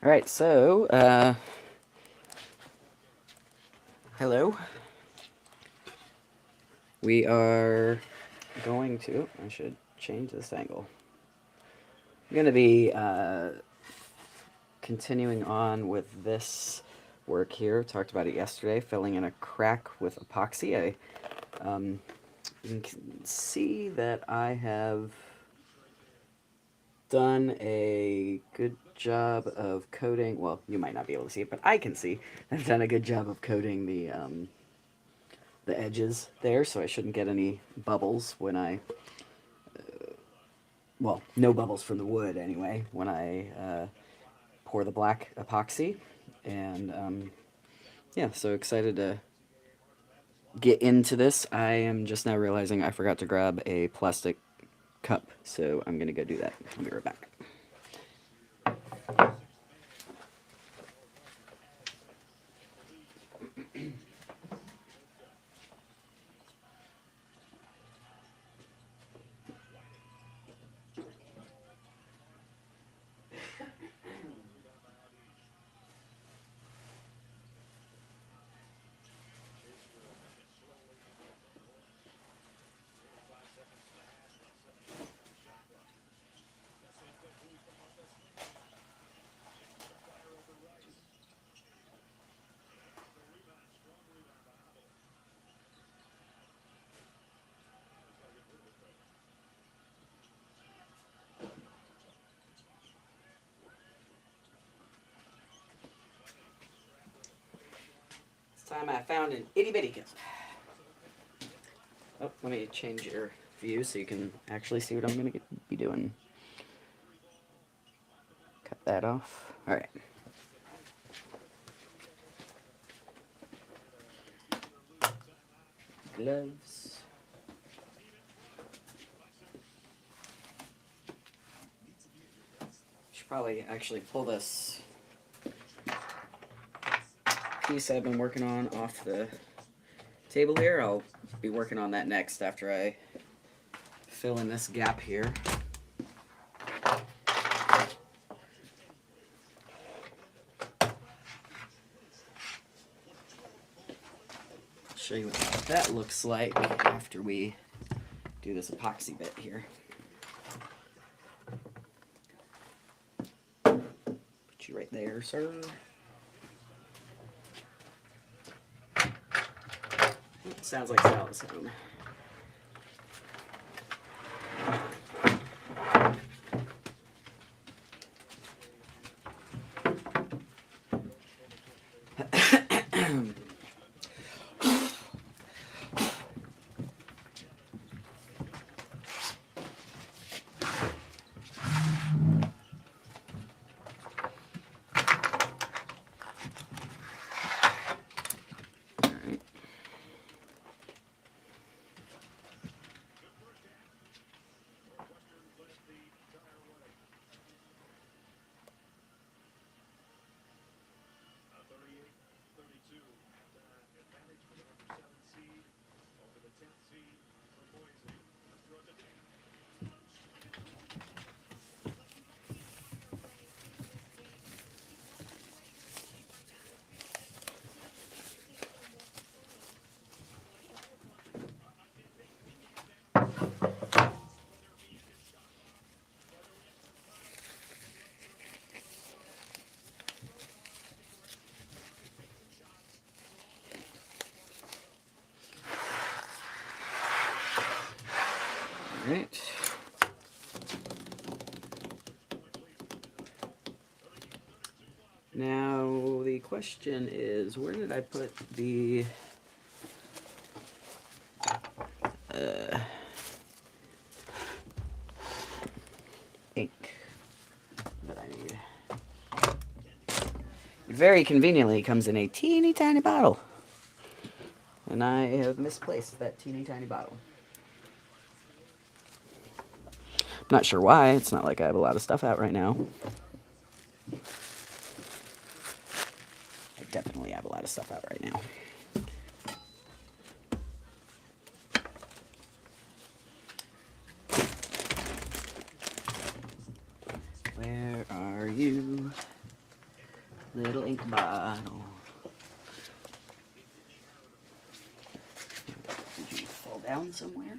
All right, so hello. We are going to. I should change this angle. I'm going to be continuing on with this work here. Talked about it yesterday. Filling in a crack with epoxy. You can see that I have done a good job of coating. Well, you might not be able to see it, but I can see. I've done a good job of coating the edges there, so I shouldn't get any bubbles when I, well, no bubbles from the wood anyway, when I pour the black epoxy. And yeah, so excited to get into this. I am just now realizing I forgot to grab a plastic cup, so I'm going to go do that. I'll be right back. This time I found an itty bitty cup. Oh, let me change your view so you can actually see what I'm going to be doing. Cut that off. All right. Gloves. Should probably actually pull this piece I've been working on off the table here. I'll be working on that next after I fill in this gap here. Show you what that looks like after we do this epoxy bit here. Put you right there, sir. Sounds like salad sound. Right. Now the question is, where did I put the ink that I need? It very conveniently comes in a teeny tiny bottle, and I have misplaced that teeny tiny bottle. I'm not sure why. It's not like I have a lot of stuff out right now. I definitely have a lot of stuff out right now. Where are you? Little ink bottle. Did you fall down somewhere?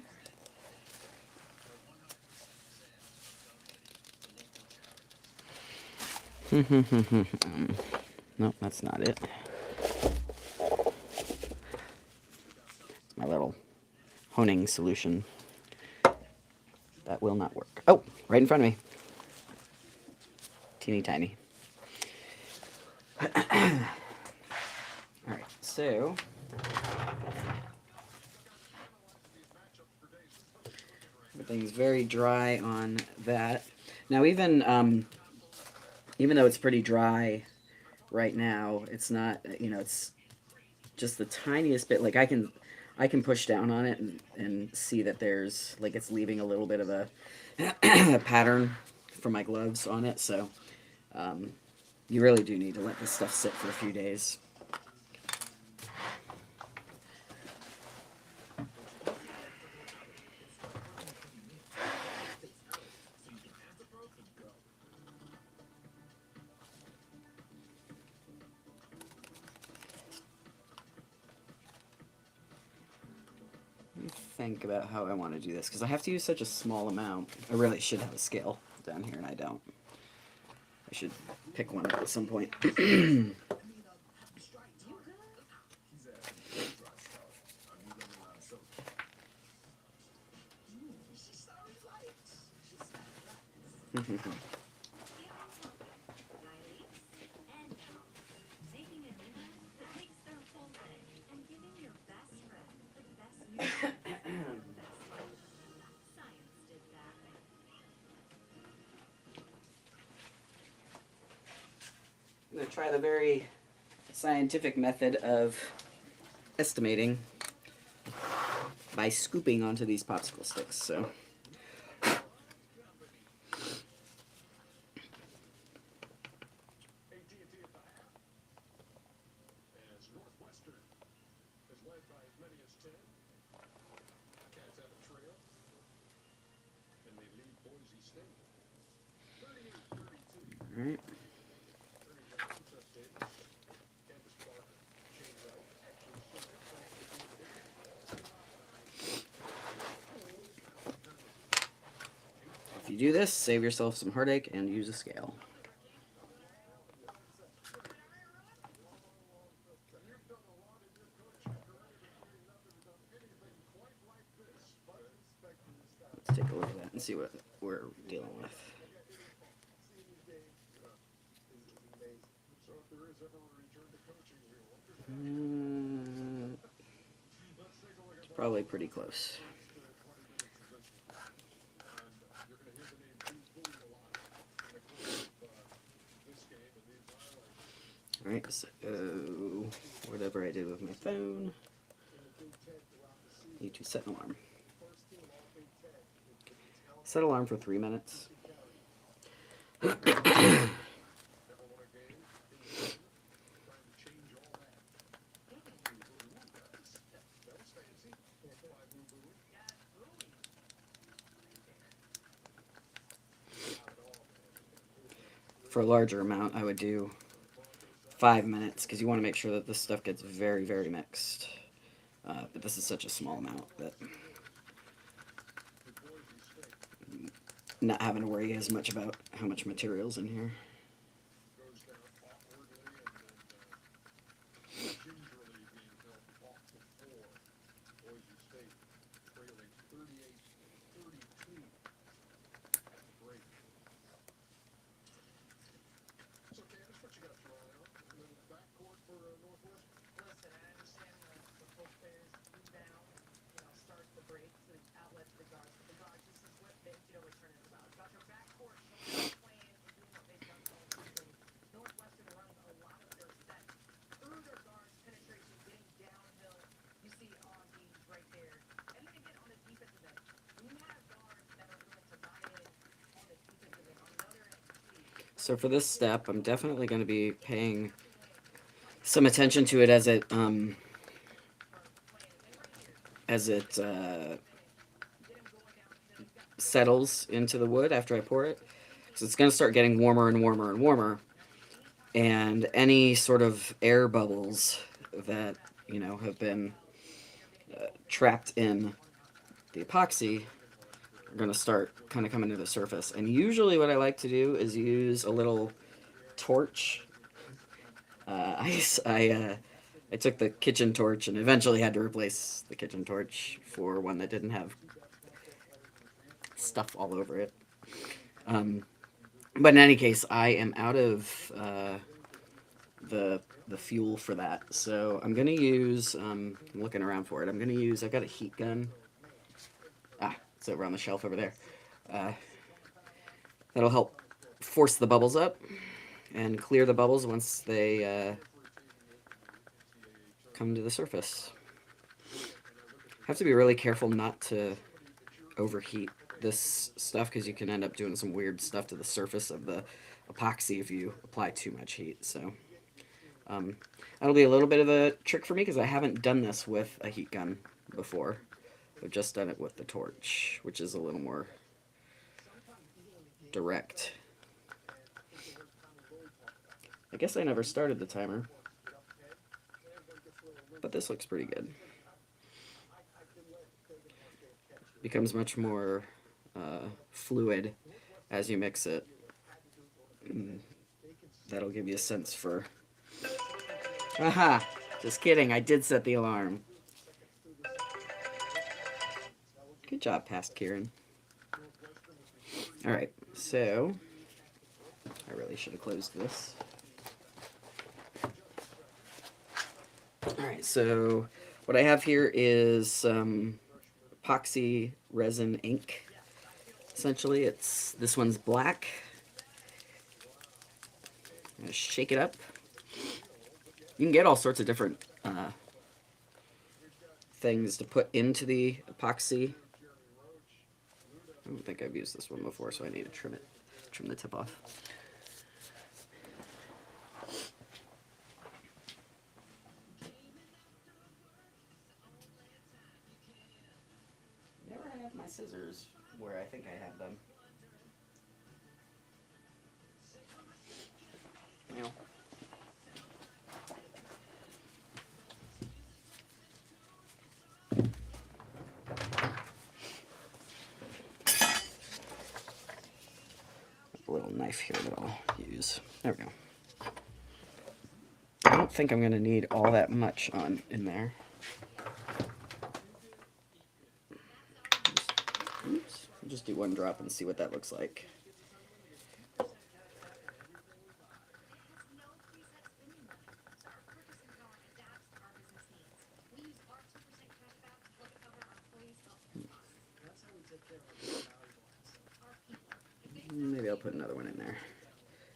No, that's not it. It's my little honing solution. That will not work. Oh, right in front of me. Teeny tiny. Alright, so everything's very dry on that. Now even though it's pretty dry right now, it's not, it's just the tiniest bit. Like I can push down on it and see that there's, like, it's leaving a little bit of a pattern from my gloves on it. So you really do need to let this stuff sit for a few days. Think about how I want to do this, because I have to use such a small amount. I really should have a scale down here, and I don't. I should pick one up at some point. I'm going to try the very scientific method of estimating by scooping onto these popsicle sticks. So all right. If you do this, save yourself some heartache and use a scale. Let's take a look at that and see what we're dealing with. Probably pretty close. Alright, so whatever I did with my phone, need to set an alarm. Set alarm for 3 minutes. For a larger amount, I would do 5 minutes, because you want to make sure that this stuff gets very, very mixed. But this is such a small amount that I'm not having to worry as much about how much material's in here. So for this step, I'm definitely going to be paying some attention to it as it settles into the wood after I pour it. So it's going to start getting warmer and warmer and warmer. and any sort of air bubbles that, you know, have been trapped in the epoxy are going to start kind of coming to the surface. And usually what I like to do is use a little torch. I took the kitchen torch and eventually had to replace the kitchen torch for one that didn't have stuff all over it. But in any case, I am out of the fuel for that, so I'm gonna use. I'm looking around for it. I've got a heat gun. It's over on the shelf over there. That'll help force the bubbles up and clear the bubbles once they come to the surface. Have to be really careful not to overheat this stuff because you can end up doing some weird stuff to the surface of the epoxy if you apply too much heat. So that'll be a little bit of a trick for me because I haven't done this with a heat gun before. I've just done it with the torch, which is a little more direct. I guess I never started the timer, but this looks pretty good. Becomes much more fluid as you mix it. That'll give you a sense for... Aha! Just kidding, I did set the alarm. Good job, past Kieran. Alright, so... I really should have closed this. Alright, so what I have here is some epoxy resin ink. Essentially, this one's black. I'm going to shake it up. You can get all sorts of different things to put into the epoxy. I don't think I've used this one before, so I need to trim the tip off. Never have my scissors where I think I have them. Well. A little knife here that I'll use. There we go. I don't think I'm going to need all that much in there. Oops. I'll just do one drop and see what that looks like. Maybe I'll put another one in there,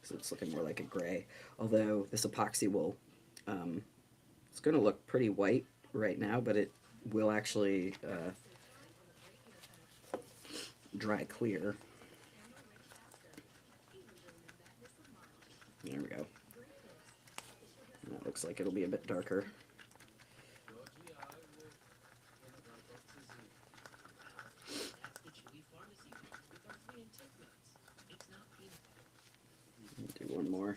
so it's looking more like a gray. Although this epoxy will, it's going to look pretty white right now, but it will actually dry clear. There we go. And that looks like it'll be a bit darker. Do one more.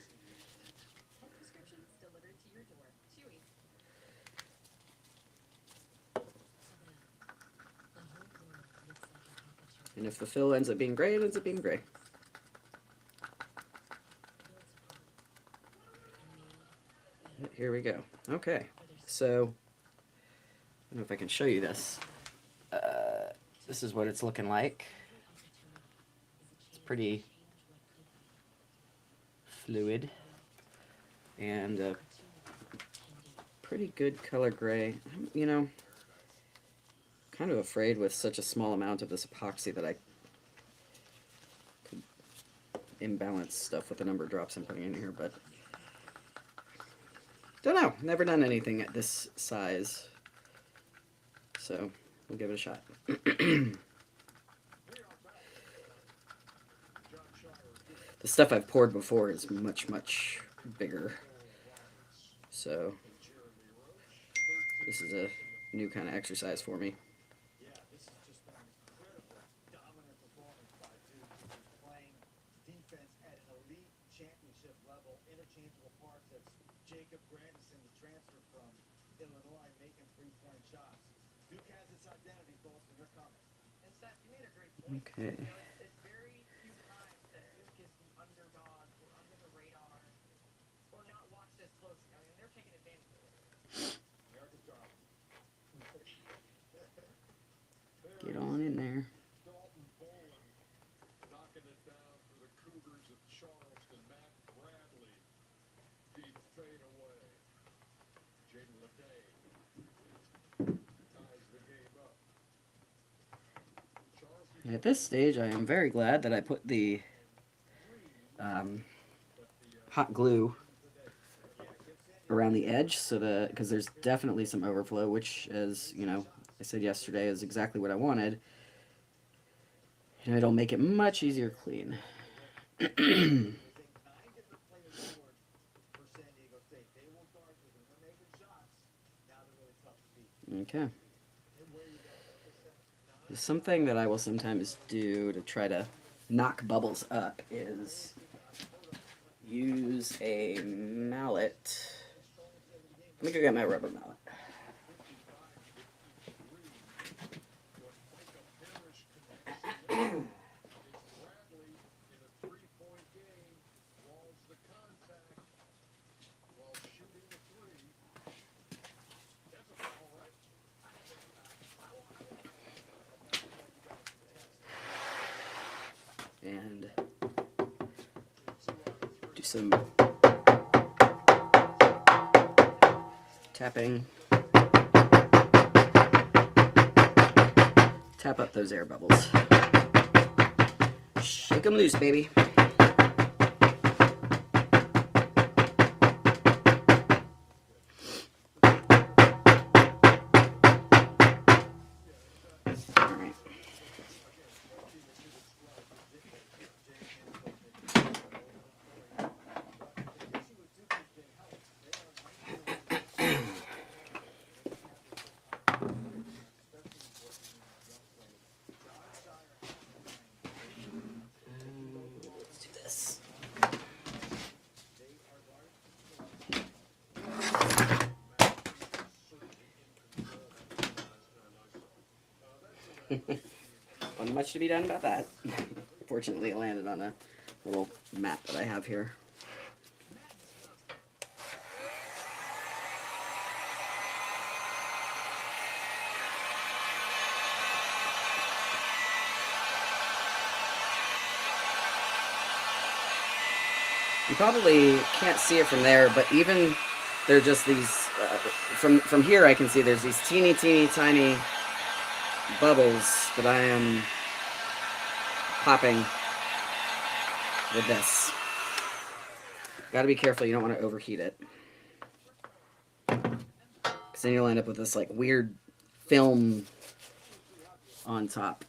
And if the fill ends up being gray, it ends up being gray. Here we go. Okay, so I don't know if I can show you this. This is what it's looking like. It's pretty fluid and a pretty good color gray. You know, kind of afraid with such a small amount of this epoxy that I could imbalance stuff with the number of drops I'm putting in here, but don't know. Never done anything at this size, so we'll give it a shot. The stuff I've poured before is much, much bigger, so this is a new kind of exercise for me. Okay. Get on in there. At this stage, I am very glad that I put the hot glue around the edge, so that, because there's definitely some overflow, which, as you know, I said yesterday, is exactly what I wanted, and it'll make it much easier to clean. Okay. Something that I will sometimes do to try to knock bubbles up is use a mallet. Let me go get my rubber mallet. And do some tapping. Tap up those air bubbles. Shake them loose, baby. Alright. Let's do this. Wasn't much to be done about that. Fortunately, it landed on a little mat that I have here. You probably can't see it from there, but even they're just these. From here, I can see there's these teeny tiny bubbles that I am popping with this. Got to be careful. You don't want to overheat it, because then you'll end up with this like weird film on top.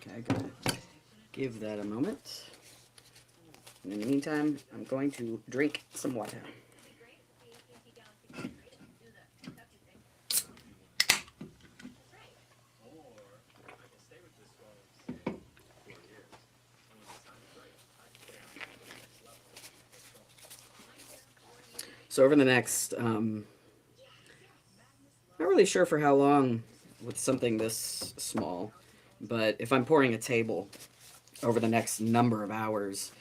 Okay, I'm gonna give that a moment. And in the meantime, I'm going to drink some water. So over the next, not really sure for how long with something this small, but if I'm pouring a table over the next number of hours,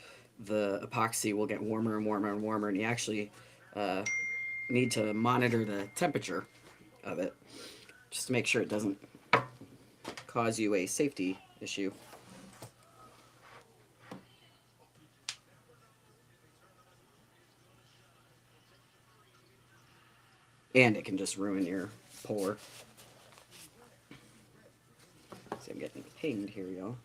the epoxy will get warmer and warmer and warmer, and you actually need to monitor the temperature of it just to make sure it doesn't cause you a safety issue. And it can just ruin your pour. See, I'm getting pinged here, y'all.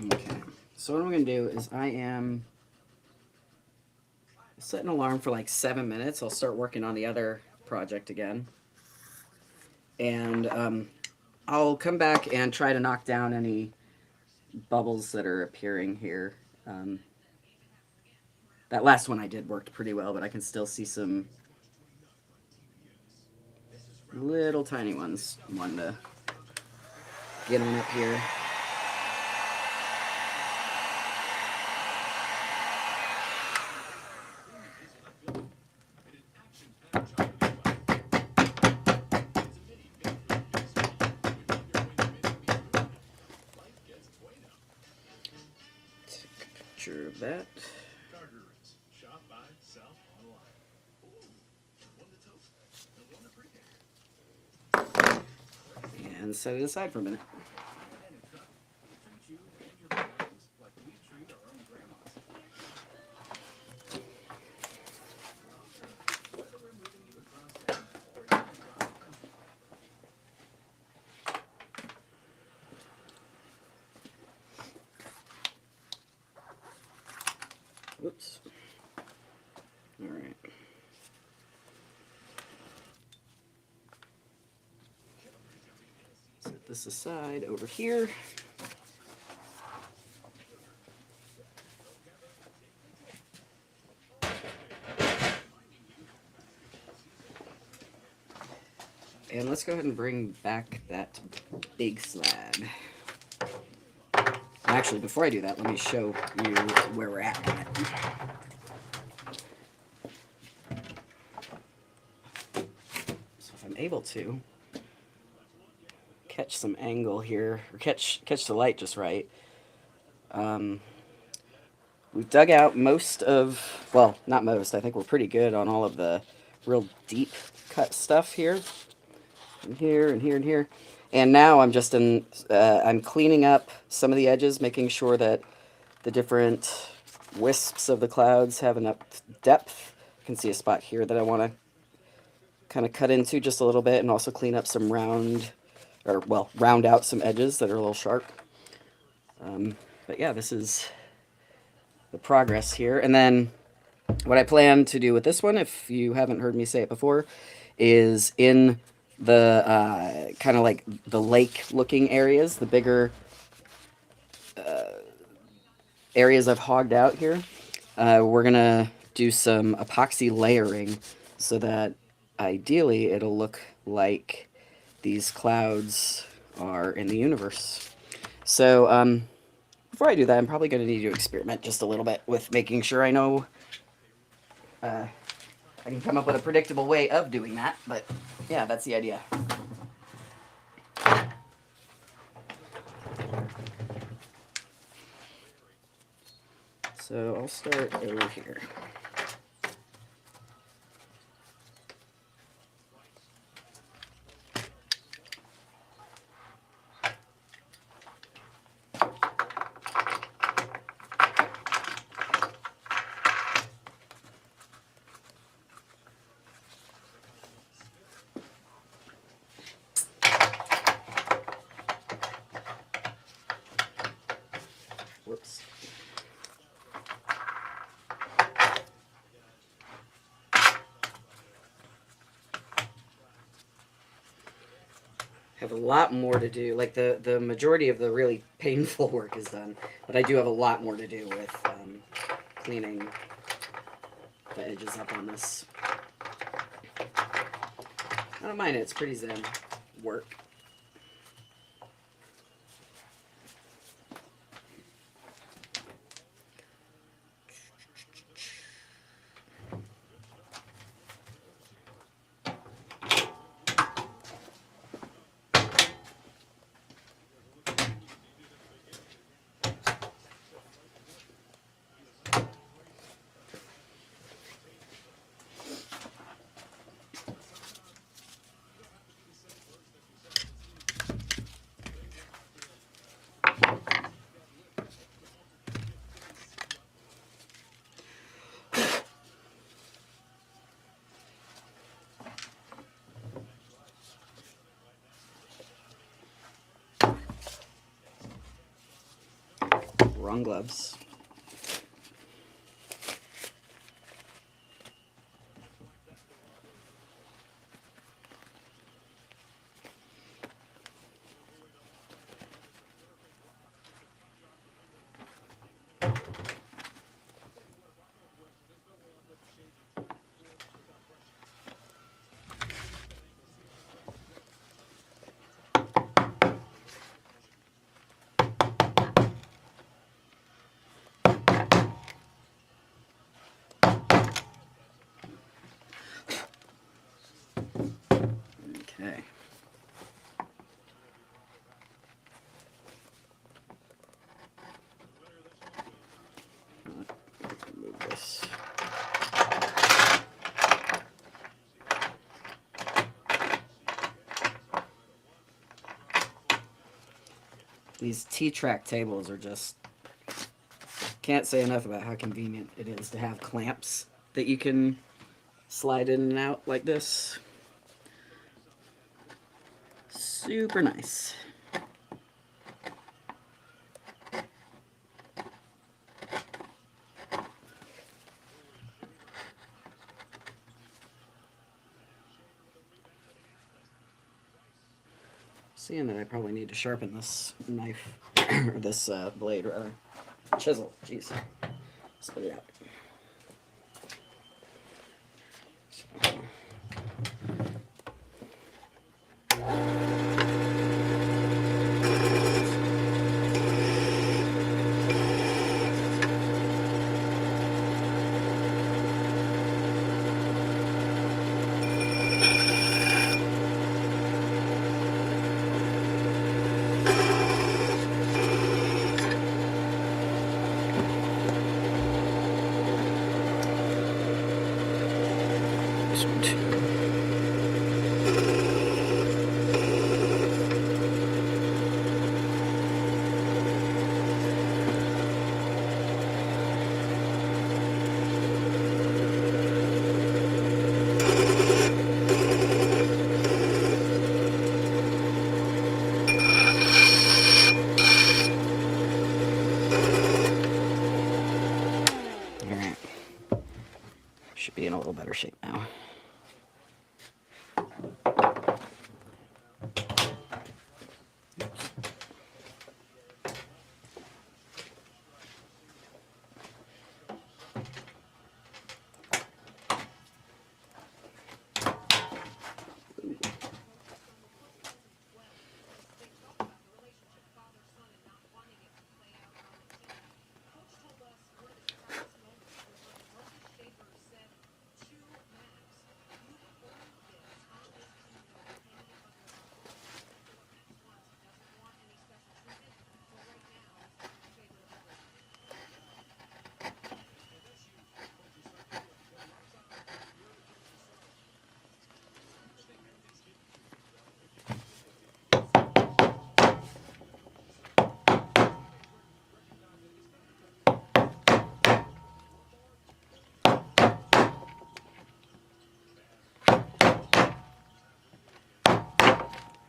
Okay, so what I'm going to do is I am set an alarm for like 7 minutes. I'll start working on the other project again. And I'll come back and try to knock down any bubbles that are appearing here. That last one I did worked pretty well, but I can still see some little tiny ones. One to get on up here. Take a picture of that. And set it aside for a minute. Whoops. All right. Set this aside over here. And let's go ahead and bring back that big slab. Actually, before I do that, let me show you where we're at with it. So if I'm able to catch some angle here, or catch the light just right, we've dug out most of, well, not most, I think we're pretty good on all of the real deep cut stuff here. And here, and here, and here. And now I'm just I'm cleaning up some of the edges, making sure that the different wisps of the clouds have enough depth. You can see a spot here that I want to kind of cut into just a little bit, and also clean up some round out some edges that are a little sharp. But yeah, this is the progress here. And then what I plan to do with this one, if you haven't heard me say it before, is in the kind of like the lake looking areas, the bigger areas I've hogged out here, we're gonna do some epoxy layering so that ideally it'll look like these clouds are in the universe. So before I do that, I'm probably going to need to experiment just a little bit with making sure I know I can come up with a predictable way of doing that, but yeah, that's the idea. So I'll start over here. Whoops. Have a lot more to do. Like the majority of the really painful work is done, but I do have a lot more to do with cleaning the edges up on this. I don't mind it. It's pretty zen work. Wrong gloves. Okay. Move this. These T-track tables are just, can't say enough about how convenient it is to have clamps that you can slide in and out like this. Super nice. Seeing that I probably need to sharpen this knife, or this blade rather. Chisel, jeez. Spit it out. This one too. Alright. Should be in a little better shape now.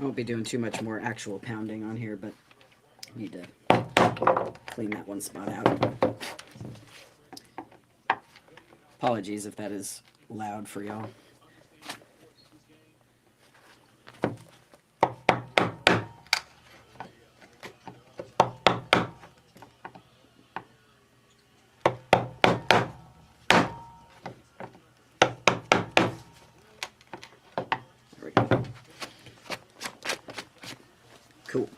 I won't be doing too much more actual pounding on here, but I need to clean that one spot out. Apologies if that is loud for y'all. There we go. Cool.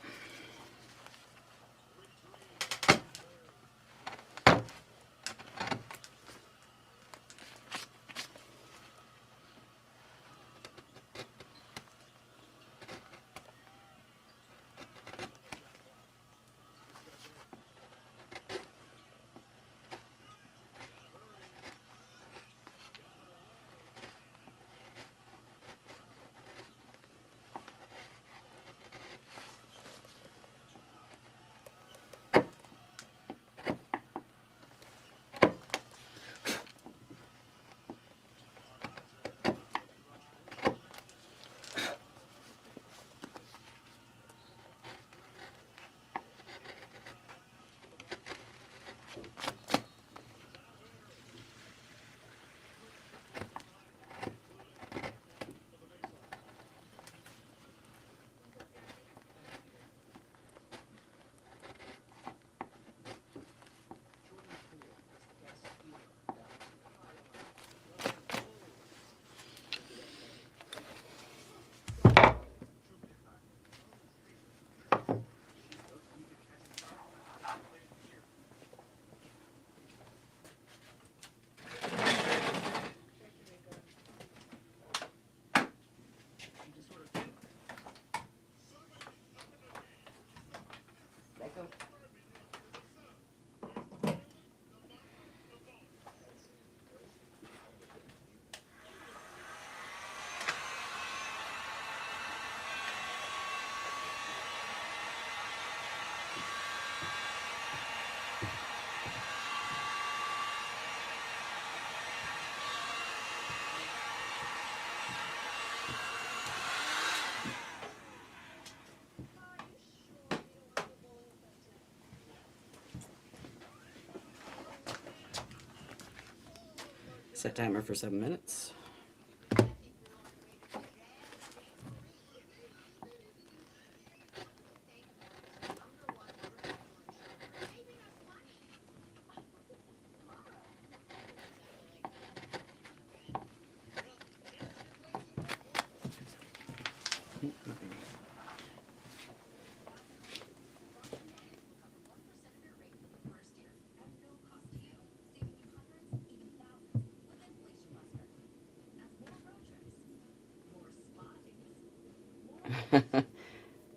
Set timer for 7 minutes.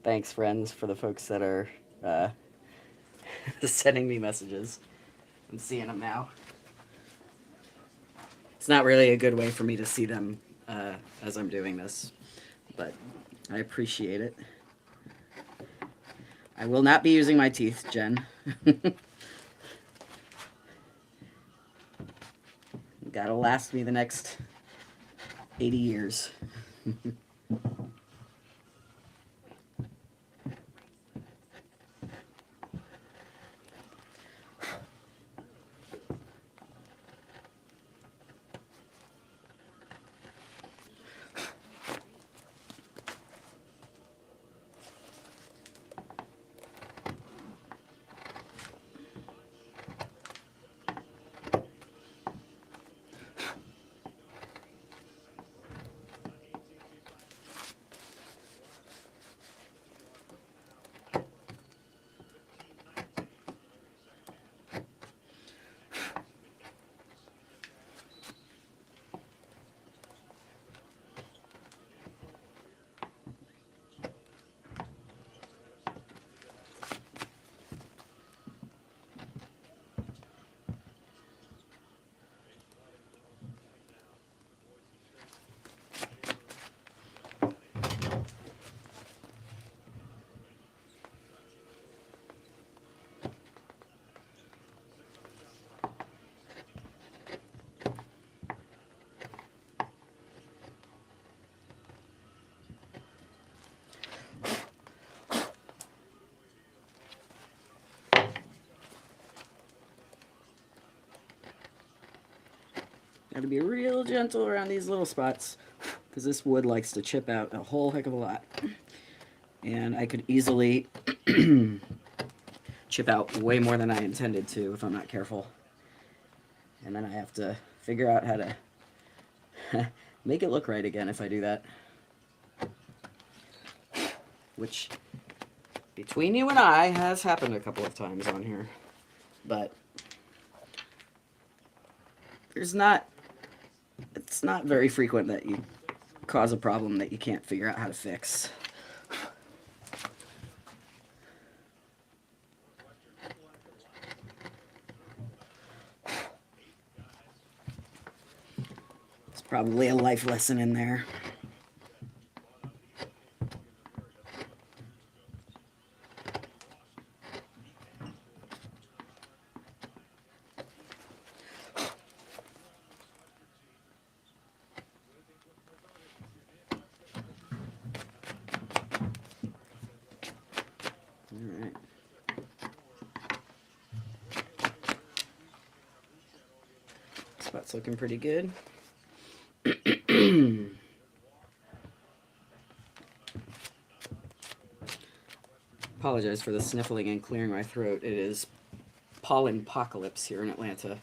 Thanks, friends, for the folks that are sending me messages. I'm seeing them now. It's not really a good way for me to see them as I'm doing this, but I appreciate it. I will not be using my teeth, Jen. Gotta last me the next 80 years. Got to be real gentle around these little spots because this wood likes to chip out a whole heck of a lot. And I could easily chip out way more than I intended to if I'm not careful. And then I have to figure out how to make it look right again if I do that. Which, between you and I, has happened a couple of times on here. But it's not very frequent that you cause a problem that you can't figure out how to fix. There's probably a life lesson in there. Alright. Spot's looking pretty good. Apologize for the sniffling and clearing my throat. It is pollen apocalypse here in Atlanta.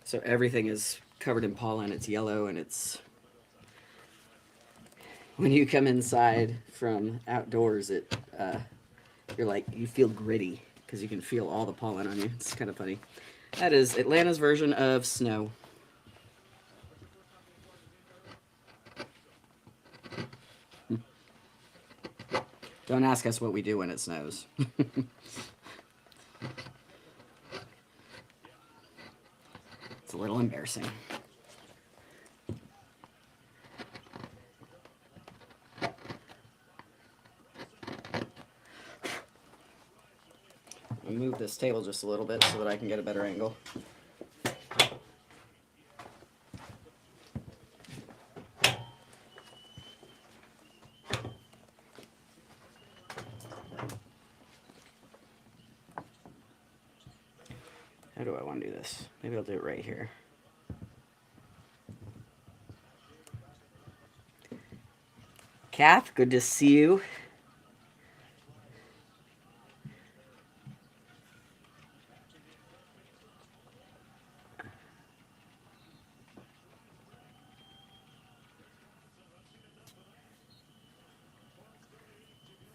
So everything is covered in pollen. It's yellow, and it's... when you come inside from outdoors, you're like, you feel gritty because you can feel all the pollen on you. It's kind of funny. That is Atlanta's version of snow. Don't ask us what we do when it snows. It's a little embarrassing. I'll move this table just a little bit so that I can get a better angle. How do I want to do this? Maybe I'll do it right here. Kath, good to see you.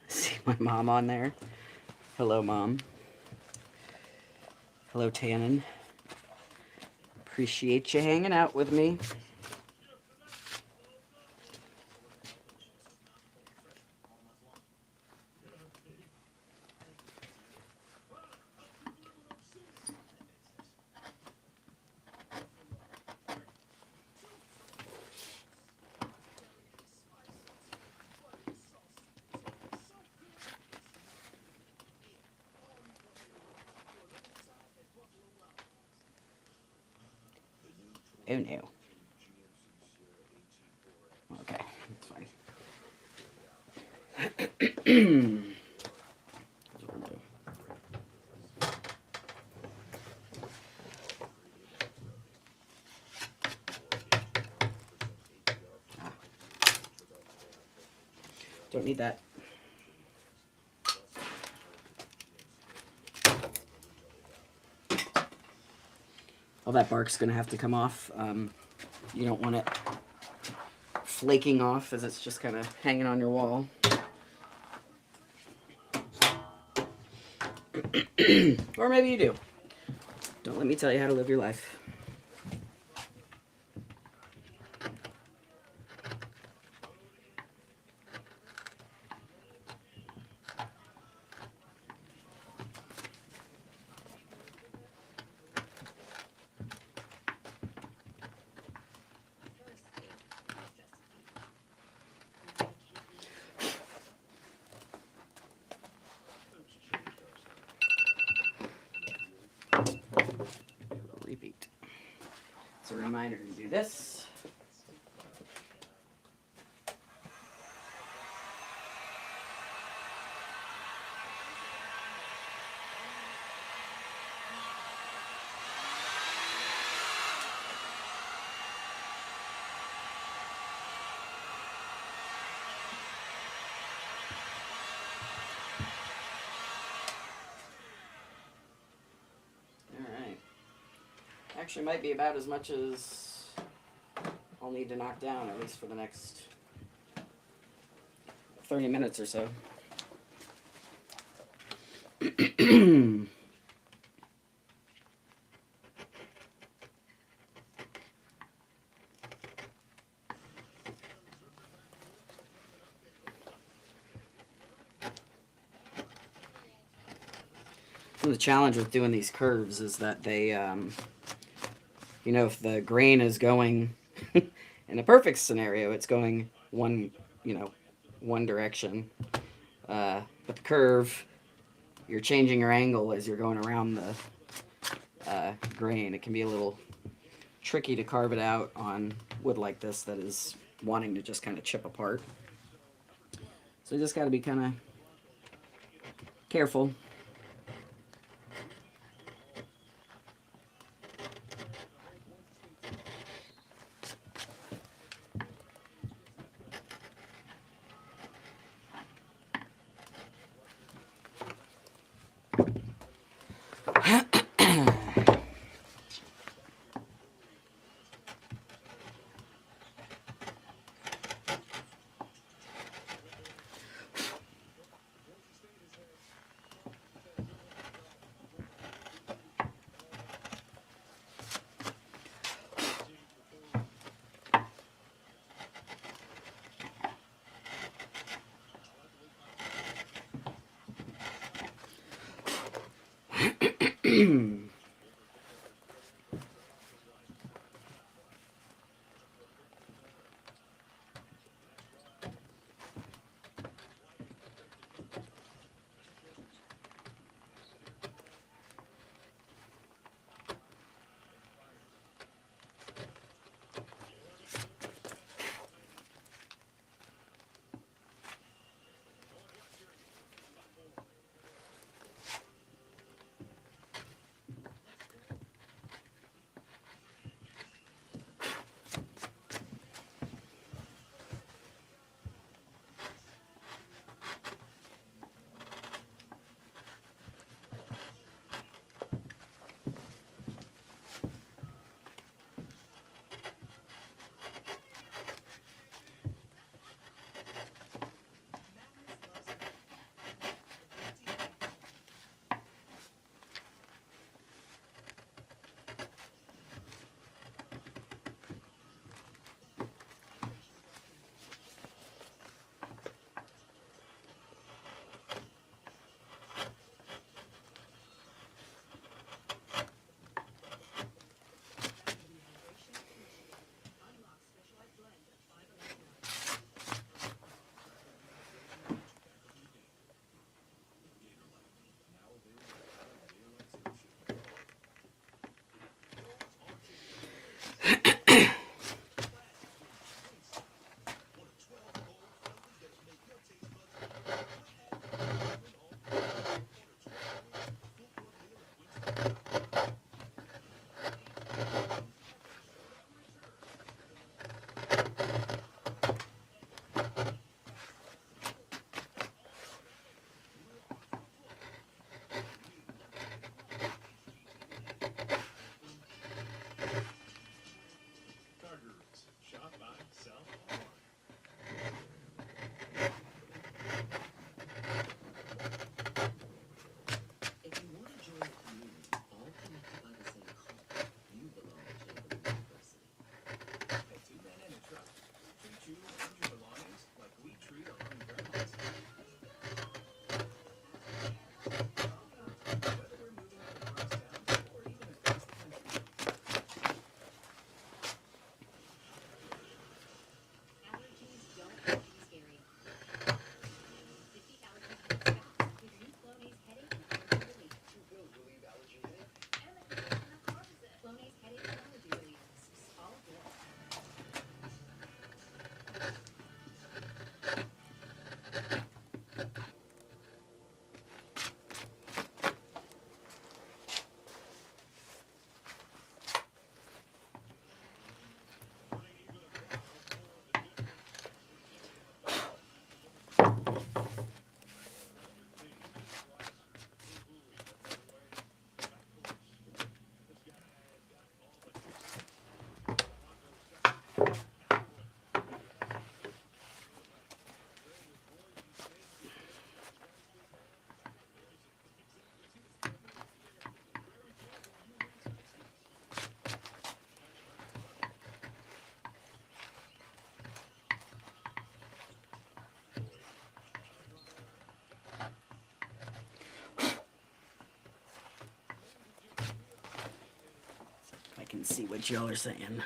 See my mom on there. Hello, Mom. Hello, Tannen. Appreciate you hanging out with me. Oh no. Okay, that's fine. Don't need that. All that bark's gonna have to come off. You don't want it flaking off as it's just kind of hanging on your wall. Or maybe you do. Don't let me tell you how to live your life. Repeat. It's a reminder to do this. Actually, might be about as much as I'll need to knock down, at least for the next 30 minutes or so. The challenge with doing these curves is that they, if the grain is going, in a perfect scenario, it's going one direction. But the curve, you're changing your angle as you're going around the grain. It can be a little tricky to carve it out on wood like this that is wanting to just kind of chip apart. So you just got to be kind of careful. and see what y'all are saying.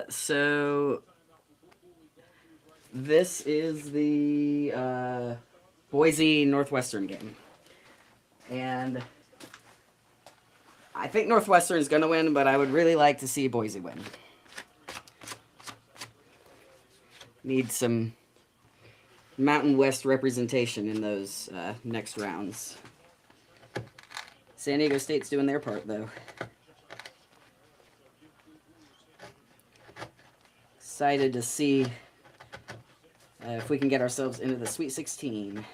So this is the Boise Northwestern game, and I think Northwestern is going to win, but I would really like to see Boise win. Need some Mountain West representation in those next rounds. San Diego State's doing their part, though. Excited to see if we can get ourselves into the Sweet 16.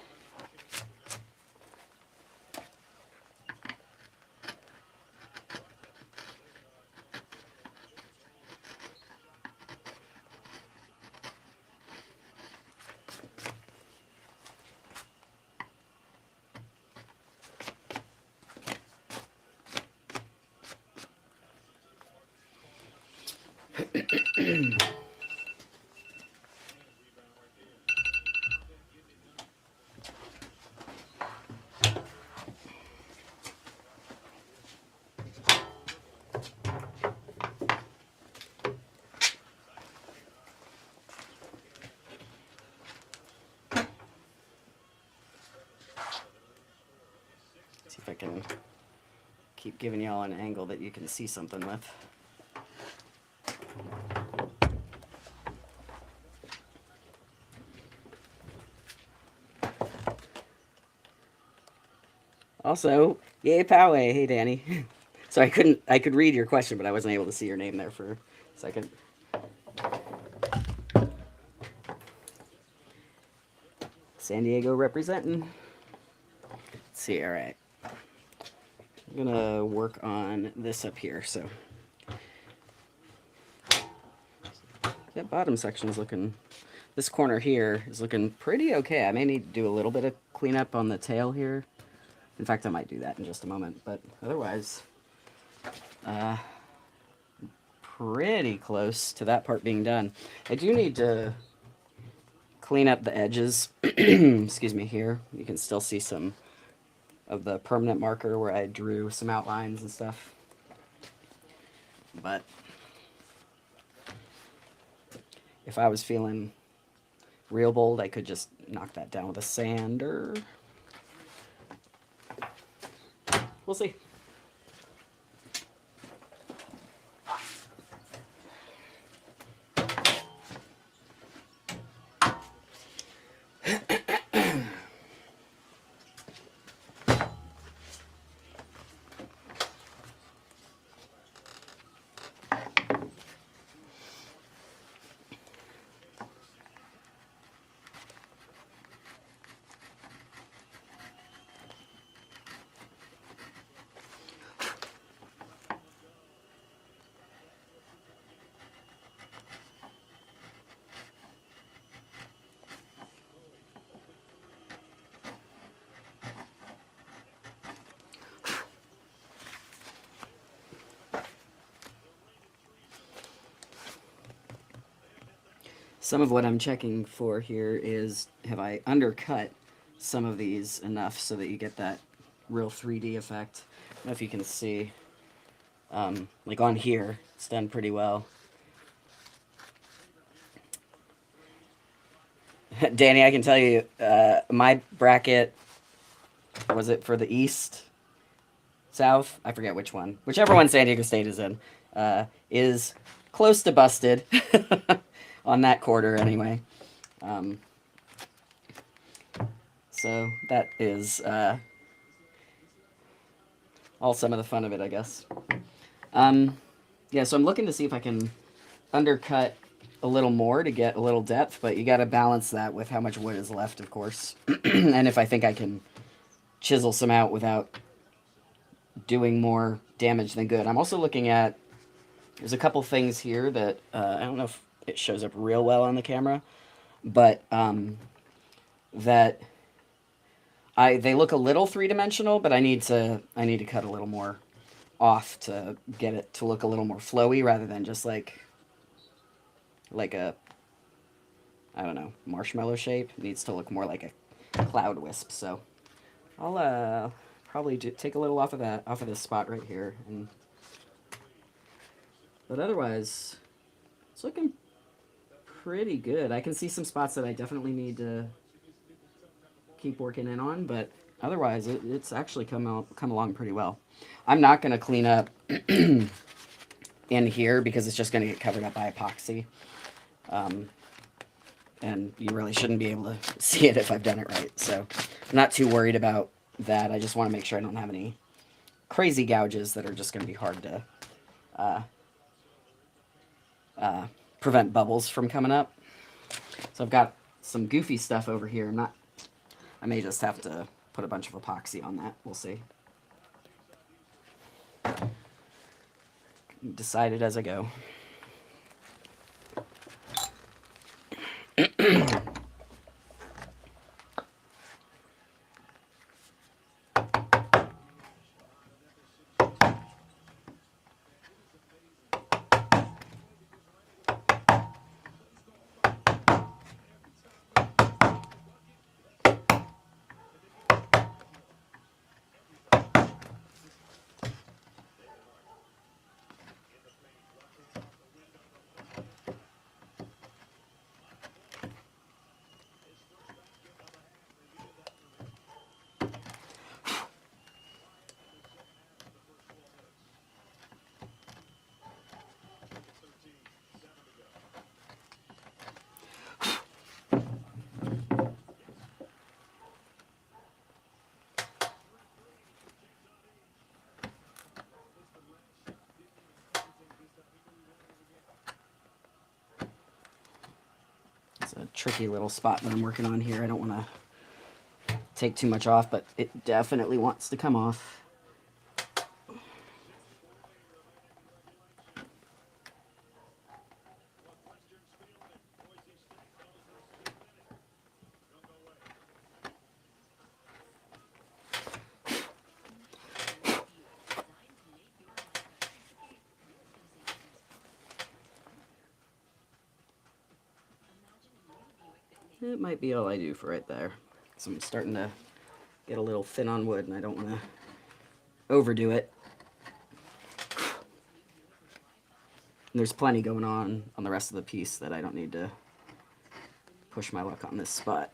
See if I can keep giving y'all an angle that you can see something with. Also, yay Poway. Hey Danny. So I could read your question, but I wasn't able to see your name there for a second. San Diego representing. Let's see, all right. I'm gonna work on this up here, so. That bottom section is looking, this corner here is looking pretty okay. I may need to do a little bit of cleanup on the tail here. In fact, I might do that in just a moment, but otherwise, pretty close to that part being done. I do need to clean up the edges, excuse me, here. You can still see some of the permanent marker where I drew some outlines and stuff. But if I was feeling real bold, I could just knock that down with a sander. We'll see. Some of what I'm checking for here is, have I undercut some of these enough so that you get that real 3D effect? I don't know if you can see, like on here, it's done pretty well. Danny, I can tell you, my bracket, was it for the East, South? I forget which one. Whichever one San Diego State is in, is close to busted. On that quarter, anyway. So that is all some of the fun of it, I guess. Yeah, so I'm looking to see if I can undercut a little more to get a little depth, but you got to balance that with how much wood is left, of course. And if I think I can chisel some out without doing more damage than good. I'm also looking at, there's a couple things here that, I don't know if it shows up real well on the camera, but that they look a little three-dimensional, but I need to cut a little more off to get it to look a little more flowy rather than just like a, I don't know, marshmallow shape. It needs to look more like a cloud wisp. So I'll probably take a little off of this spot right here, but otherwise, it's looking pretty good. I can see some spots that I definitely need to keep working in on, but otherwise, it's actually come along pretty well. I'm not going to clean up in here because it's just going to get covered up by epoxy. And you really shouldn't be able to see it if I've done it right. So I'm not too worried about that. I just want to make sure I don't have any crazy gouges that are just going to be hard to prevent bubbles from coming up. So I've got some goofy stuff over here. I may just have to put a bunch of epoxy on that. We'll see. Decide it as I go. It's a tricky little spot that I'm working on here. I don't want to take too much off, but it definitely wants to come off. It might be all I do for right there. So I'm starting to get a little thin on wood, and I don't want to overdo it. And there's plenty going on the rest of the piece that I don't need to push my luck on this spot.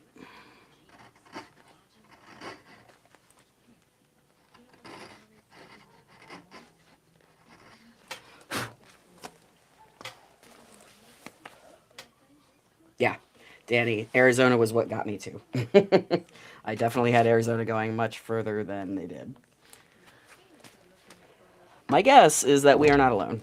Yeah, Danny, Arizona was what got me to. I definitely had Arizona going much further than they did. My guess is that we are not alone.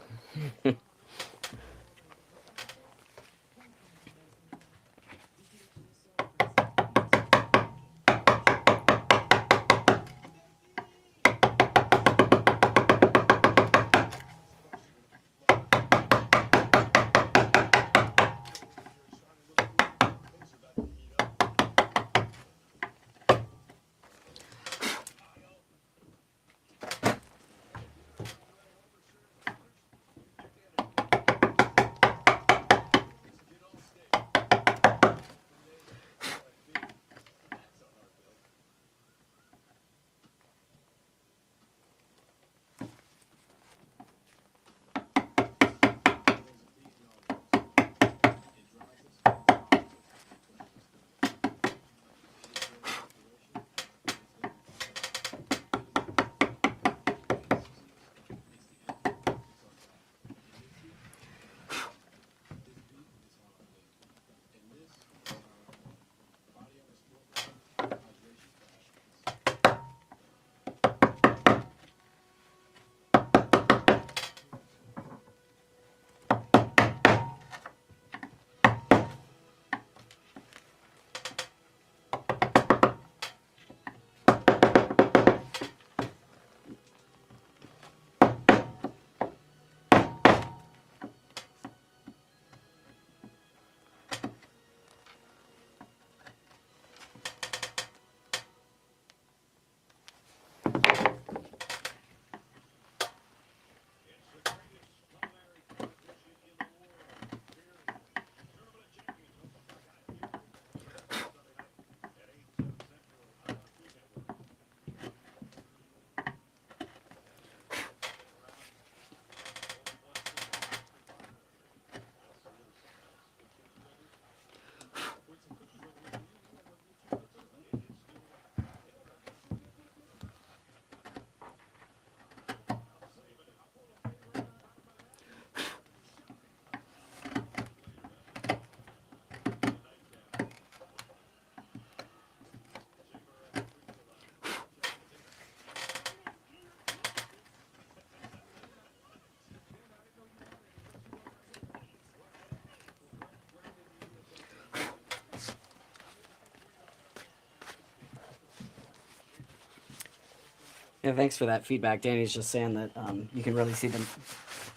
Yeah, thanks for that feedback. Danny's just saying that you can really see the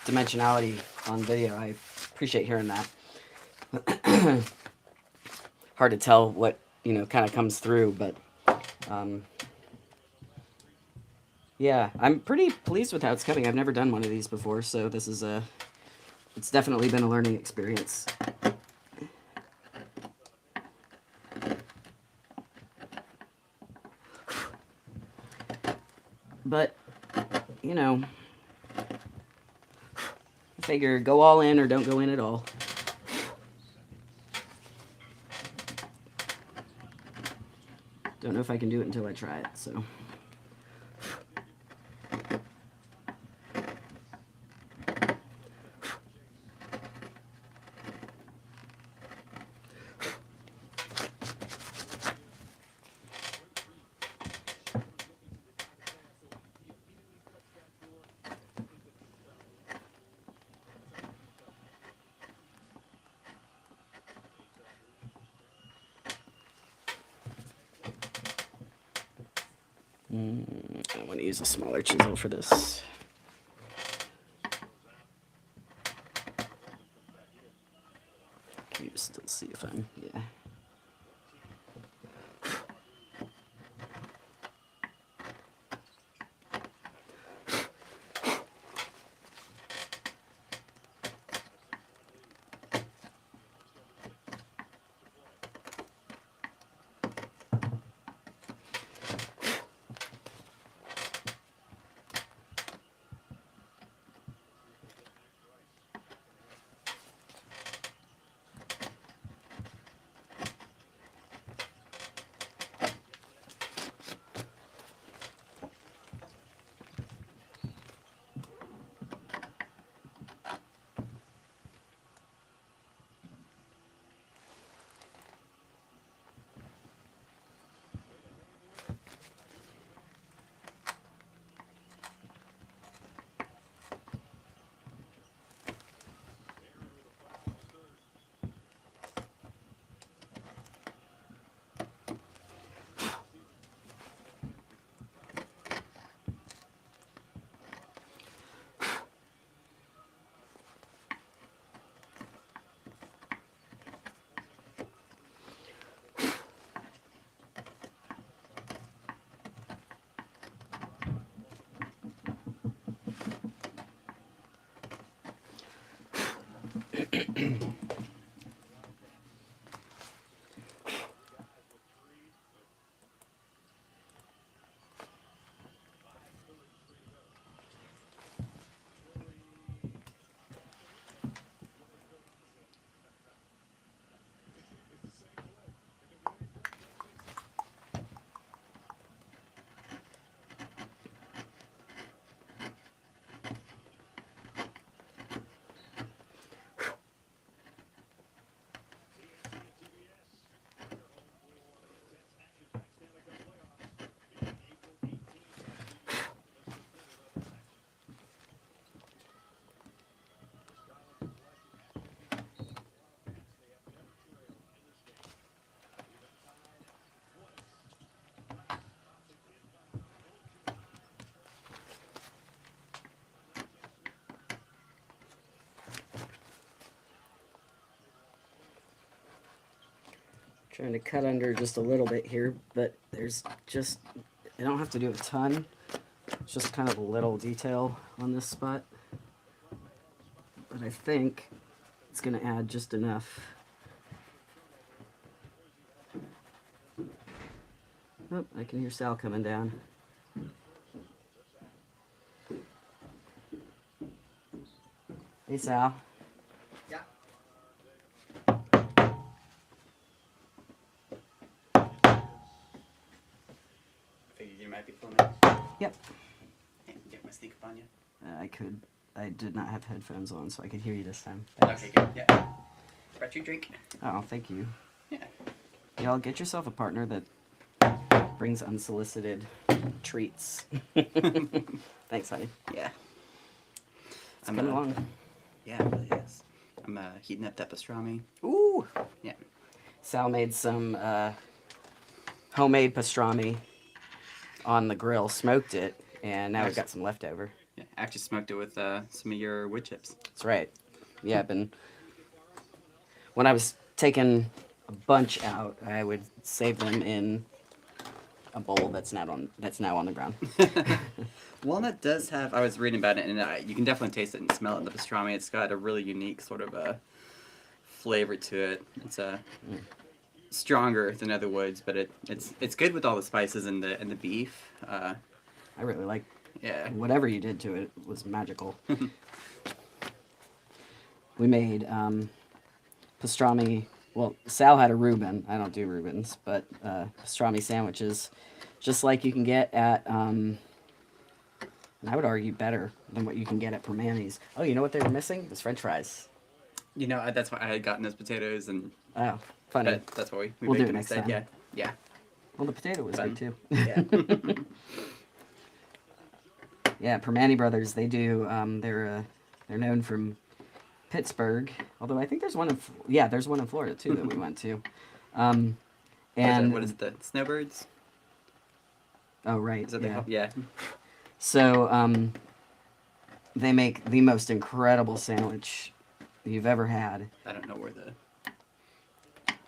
dimensionality on video. I appreciate hearing that. Hard to tell what, kind of comes through, but um, yeah, I'm pretty pleased with how it's coming. I've never done one of these before, so this is it's definitely been a learning experience. But, I figure go all in or don't go in at all. Don't know if I can do it until I try it, so. I want to use a smaller chisel for this. Can you still see if I'm, yeah. Trying to cut under just a little bit here, but there's just, I don't have to do a ton. It's just kind of a little detail on this spot. But I think it's going to add just enough. Oh, I can hear Sal coming down. Hey, Sal. Yeah. Figured you might be filming. Yep. Can't get my sneak up on you. I did not have headphones on, so I could hear you this time. Thanks. Okay, good. Yeah. Brought you a drink. Oh, thank you. Yeah. Y'all get yourself a partner that brings unsolicited treats. Thanks, honey. Yeah. It's coming along. Yeah, it really is. I'm heating up that pastrami. Ooh. Yeah. Sal made some homemade pastrami on the grill, smoked it, and now we've got some leftover. Yeah, I actually smoked it with some of your wood chips. That's right. Yeah, when I was taking a bunch out, I would save them in a bowl that's now on the ground. Walnut does have. I was reading about it, and you can definitely taste it and smell it in the pastrami. It's got a really unique sort of flavor to it. It's stronger than other woods, but it's good with all the spices and the beef. I really like. Yeah. Whatever you did to it was magical. We made pastrami. Well, Sal had a Reuben. I don't do Reubens, but pastrami sandwiches, just like you can get at, and I would argue better than what you can get at Permani's. Oh, you know what they were missing? It was French fries. You know, that's why I had gotten those potatoes, and Oh, funny. that's why we We'll baked do it them next instead. time. Yeah. Well, the potato was Fun. good too. Yeah. Yeah, Permani Brothers. They do. They're known from Pittsburgh. Although I think there's one there's one in Florida too that we went to. And what is it, the snowbirds? oh right, Is that yeah. yeah. So they make the most incredible sandwich you've ever had. I don't know where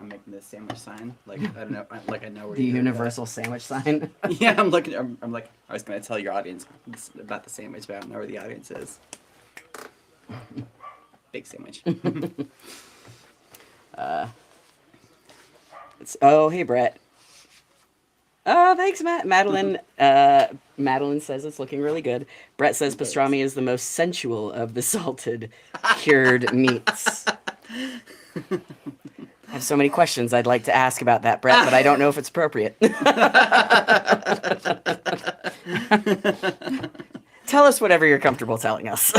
I'm making this sandwich sign. Like I don't know. Like I know where The you're universal sandwich sign. Yeah, I'm looking. I'm like I was gonna tell your audience about the sandwich, but I don't know where the audience is. Big sandwich. Oh, hey, Brett. Oh, thanks, Matt. Madeline says it's looking really good. Brett says pastrami is the most sensual of the salted, cured meats. I have so many questions I'd like to ask about that, Brett, but I don't know if it's appropriate. Tell us whatever you're comfortable telling us.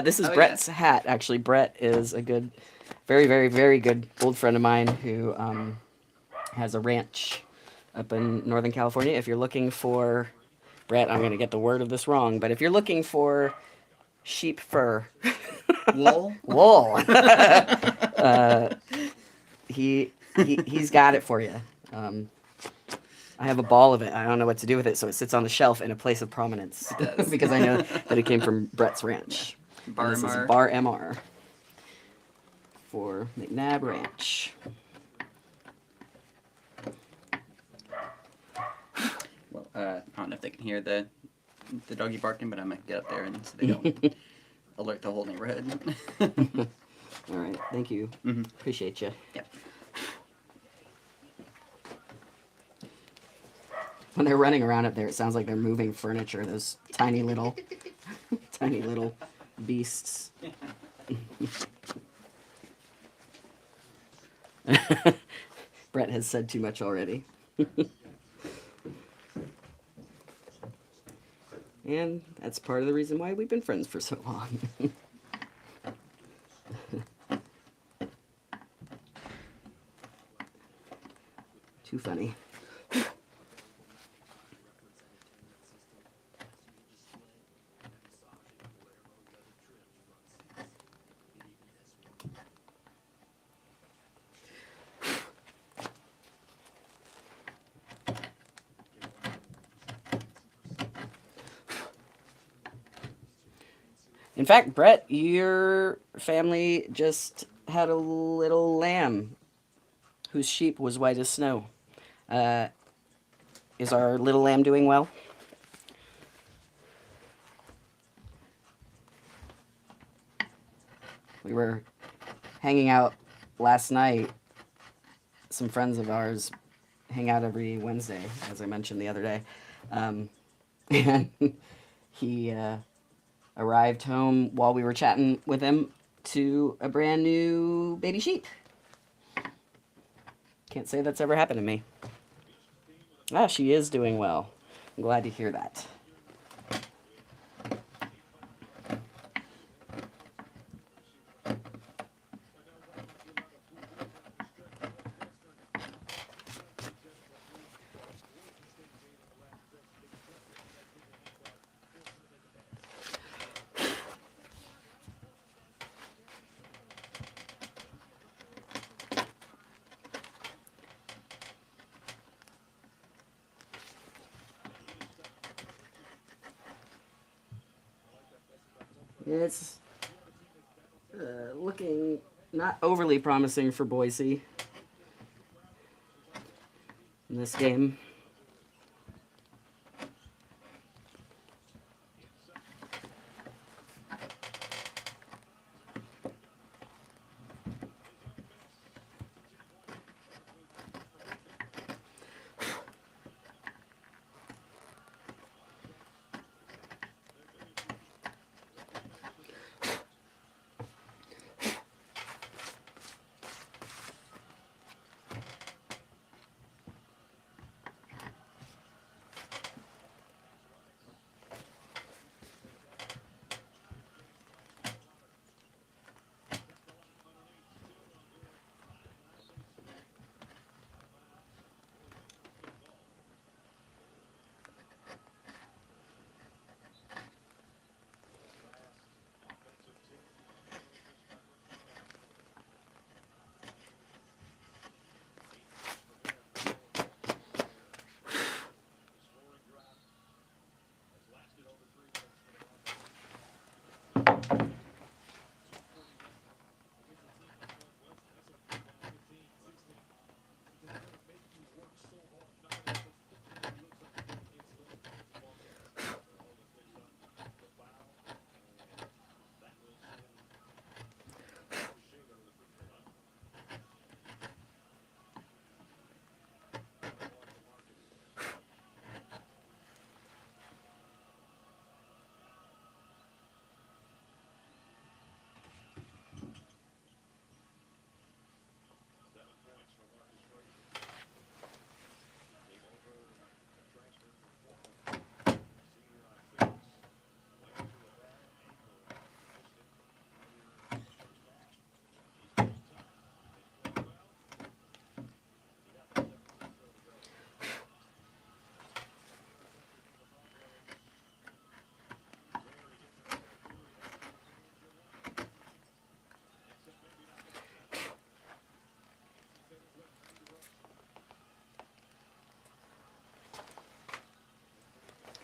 This is Brett's hat. Actually, Brett is a good, very, very, very good old friend of mine who has a ranch up in Northern California. If you're looking for, Brett, I'm going to get the word of this wrong, but if you're looking for sheep fur, wool, he's got it for you. I have a ball of it. I don't know what to do with it, so it sits on the shelf in a place of prominence because I know that it came from Brett's ranch. Bar This is MR. Bar MR for McNabb Ranch. Well, I don't know if they can hear the doggy barking, but I'm gonna get up there and so they don't alert the whole neighborhood. All right, thank you. Mhm. Appreciate you. Yep. When they're running around up there, it sounds like they're moving furniture. Those tiny little beasts. Brett has said too much already. And that's part of the reason why we've been friends for so long. Too funny. In fact, Brett, your family just had a little lamb whose sheep was white as snow. Is our little lamb doing well? We were hanging out last night. Some friends of ours hang out every Wednesday, as I mentioned the other day. And he arrived home while we were chatting with him to a brand new baby sheep. Can't say that's ever happened to me. Ah, she is doing well. I'm glad to hear that. It's looking not overly promising for Boise in this game.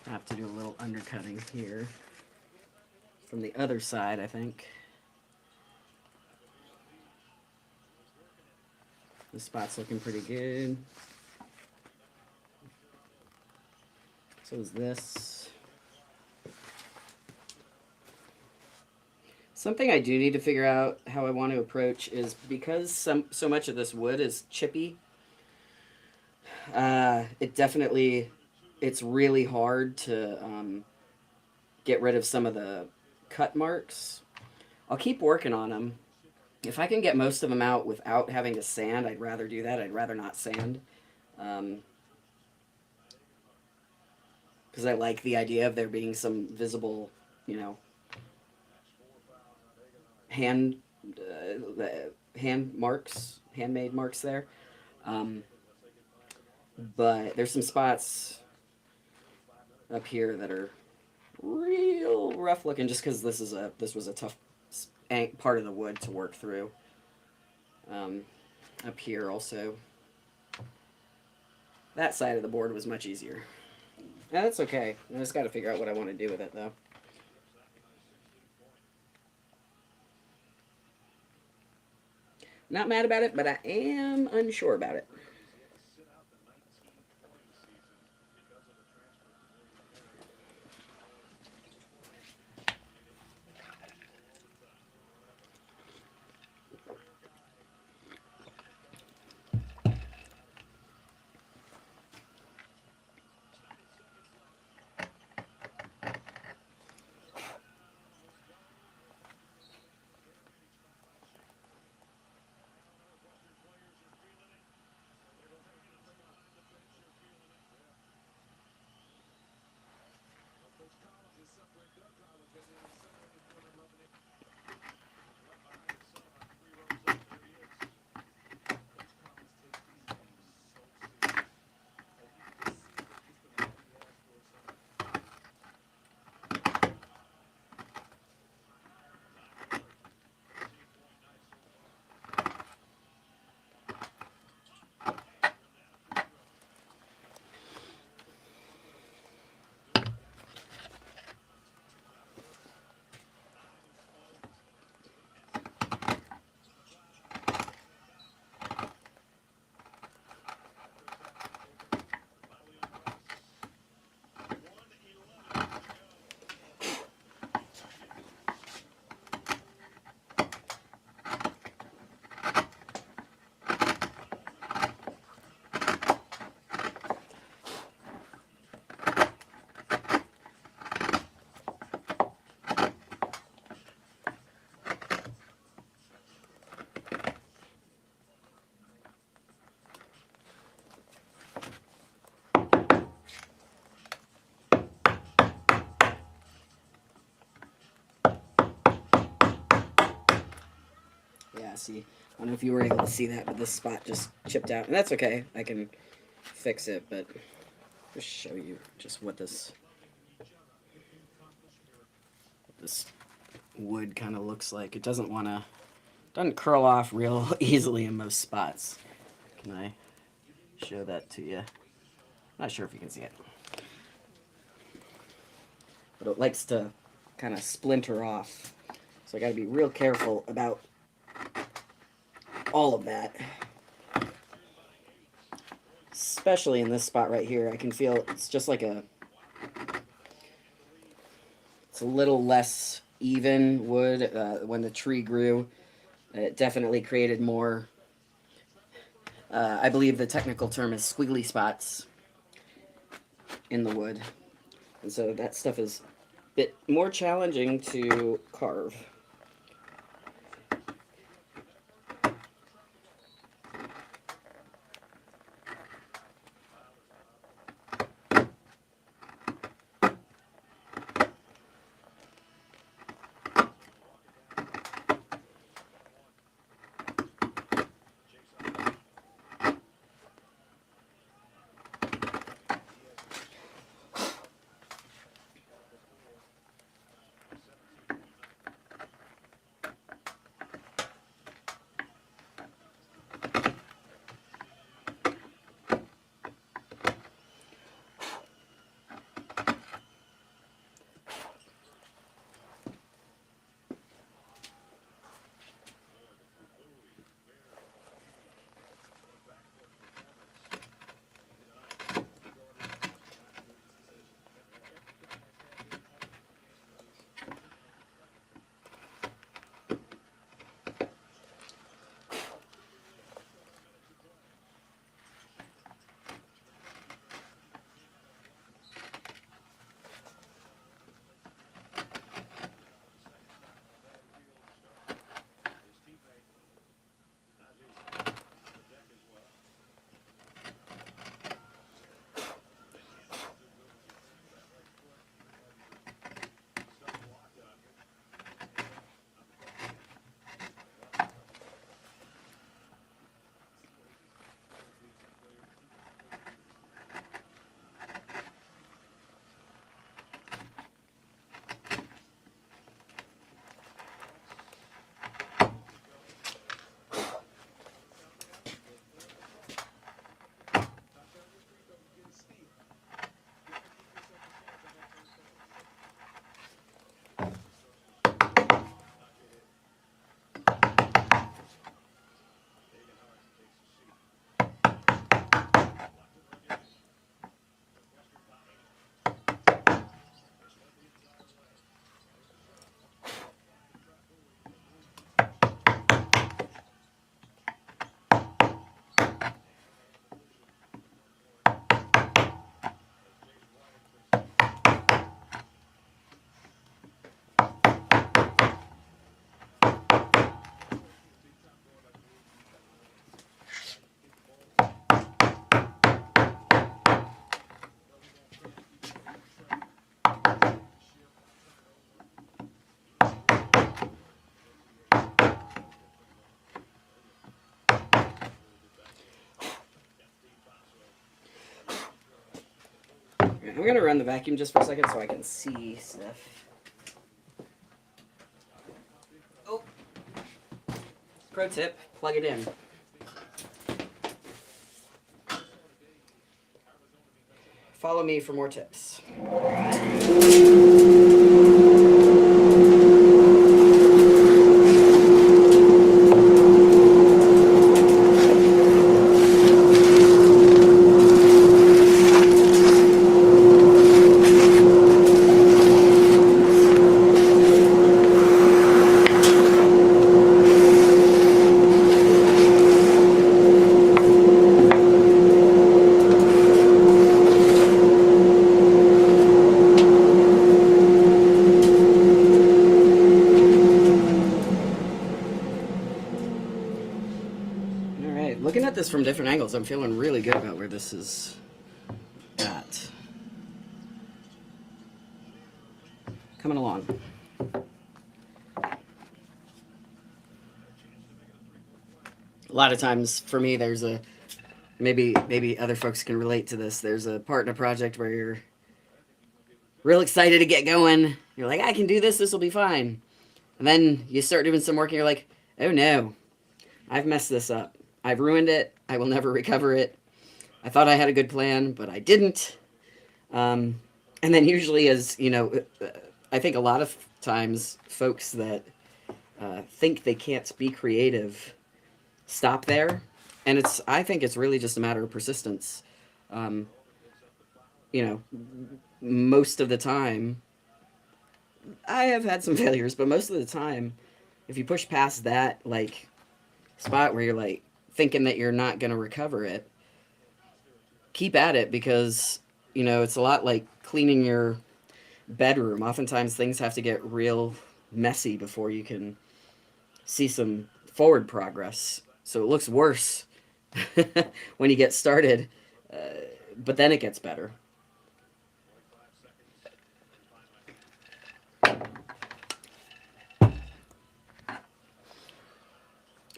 I have to do a little undercutting here from the other side, I think. This spot's looking pretty good. So is this. Something I do need to figure out how I want to approach is because so much of this wood is chippy. It's really hard to get rid of some of the cut marks. I'll keep working on them. If I can get most of them out without having to sand, I'd rather do that. I'd rather not sand. Because I like the idea of there being some visible, you know, hand handmade marks there. But there's some spots up here that are real rough looking, just because this was a tough part of the wood to work through. Up here also, that side of the board was much easier. Yeah, that's okay. I just got to figure out what I want to do with it, though. Not mad about it, but I am unsure about it. messy. I don't know if you were able to see that, but this spot just chipped out. And that's okay. I can fix it, but just show you just what this wood kind of looks like. It doesn't curl off real easily in most spots. Can I show that to you? Not sure if you can see it. But it likes to kind of splinter off. So I got to be real careful about all of that. Especially in this spot right here. I can feel it's just like it's a little less even wood. When the tree grew, it definitely created more, I believe the technical term is squiggly spots in the wood. And so that stuff is a bit more challenging to carve. I'm going to run the vacuum just for a second so I can see stuff. Oh. Pro tip, plug it in. Follow me for more tips. Looking at this from different angles, I'm feeling really good about where this is at. Coming along. a lot of times for me, there's a maybe other folks can relate to this. There's a part in a project where you're real excited to get going. You're like, I can do this. This will be fine. And then you start doing some work, and you're like, oh no, I've messed this up. I've ruined it. I will never recover it. I thought I had a good plan, but I didn't. And then usually, as you know, I think a lot of times folks that think they can't be creative stop there, and I think it's really just a matter of persistence. Um, you know, most of the time, I have had some failures, but most of the time, if you push past that like spot where you're like thinking that you're not going to recover it, keep at it, because it's a lot like cleaning your bedroom. Oftentimes things have to get real messy before you can see some forward progress. So it looks worse when you get started, uh, but then it gets better.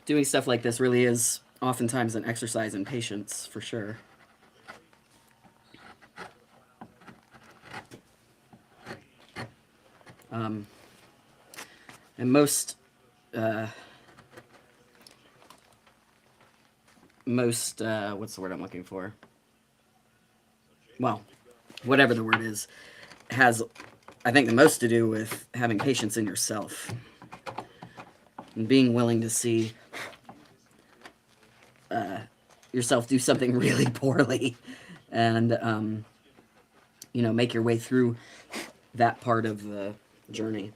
Doing stuff like this really is oftentimes an exercise in patience, for sure. Um, and uh, what's the word I'm looking for? Well, whatever the word is, has, I think, the most to do with having patience in yourself and being willing to see yourself do something really poorly, and make your way through that part of the journey.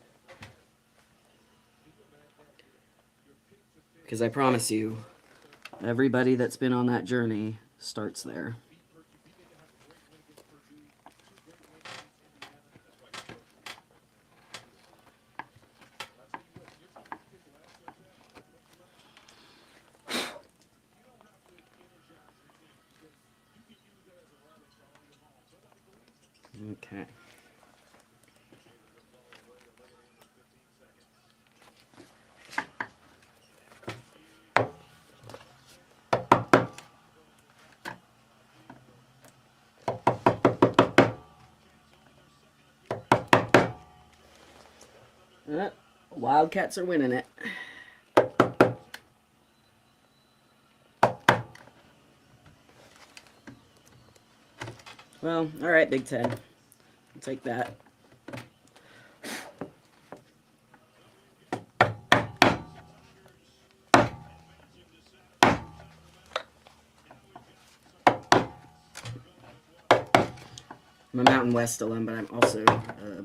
Because I promise you, everybody that's been on that journey starts there. Okay. Wildcats are winning it. Well, all right, Big Ten. I'll take that. I'm a Mountain West alum, but I'm also a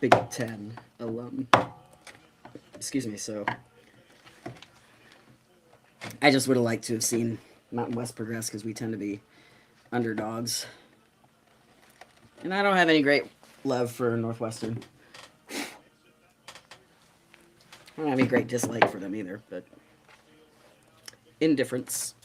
Big Ten alum. Excuse me, so I just would have liked to have seen Mountain West progress, because we tend to be underdogs. And I don't have any great love for Northwestern. I don't have any great dislike for them either, but indifference.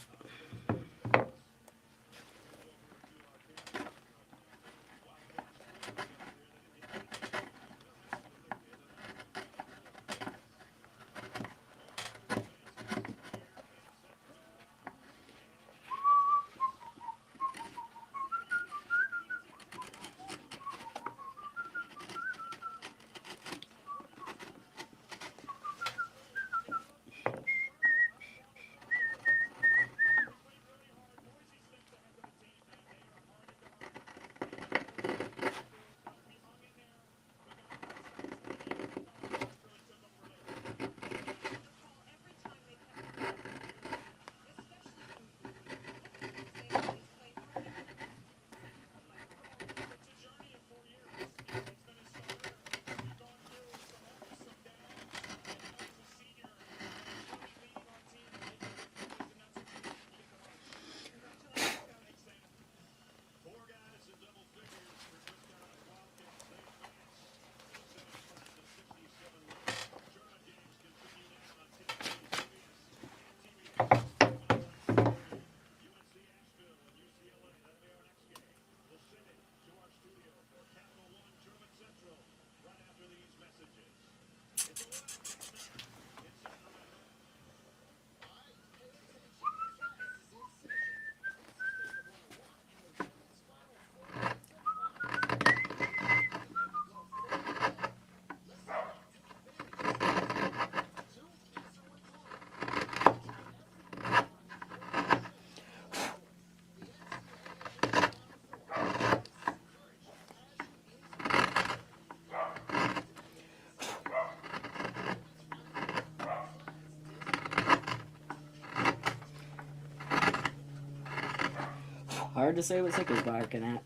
Hard to say what Zika's barking at.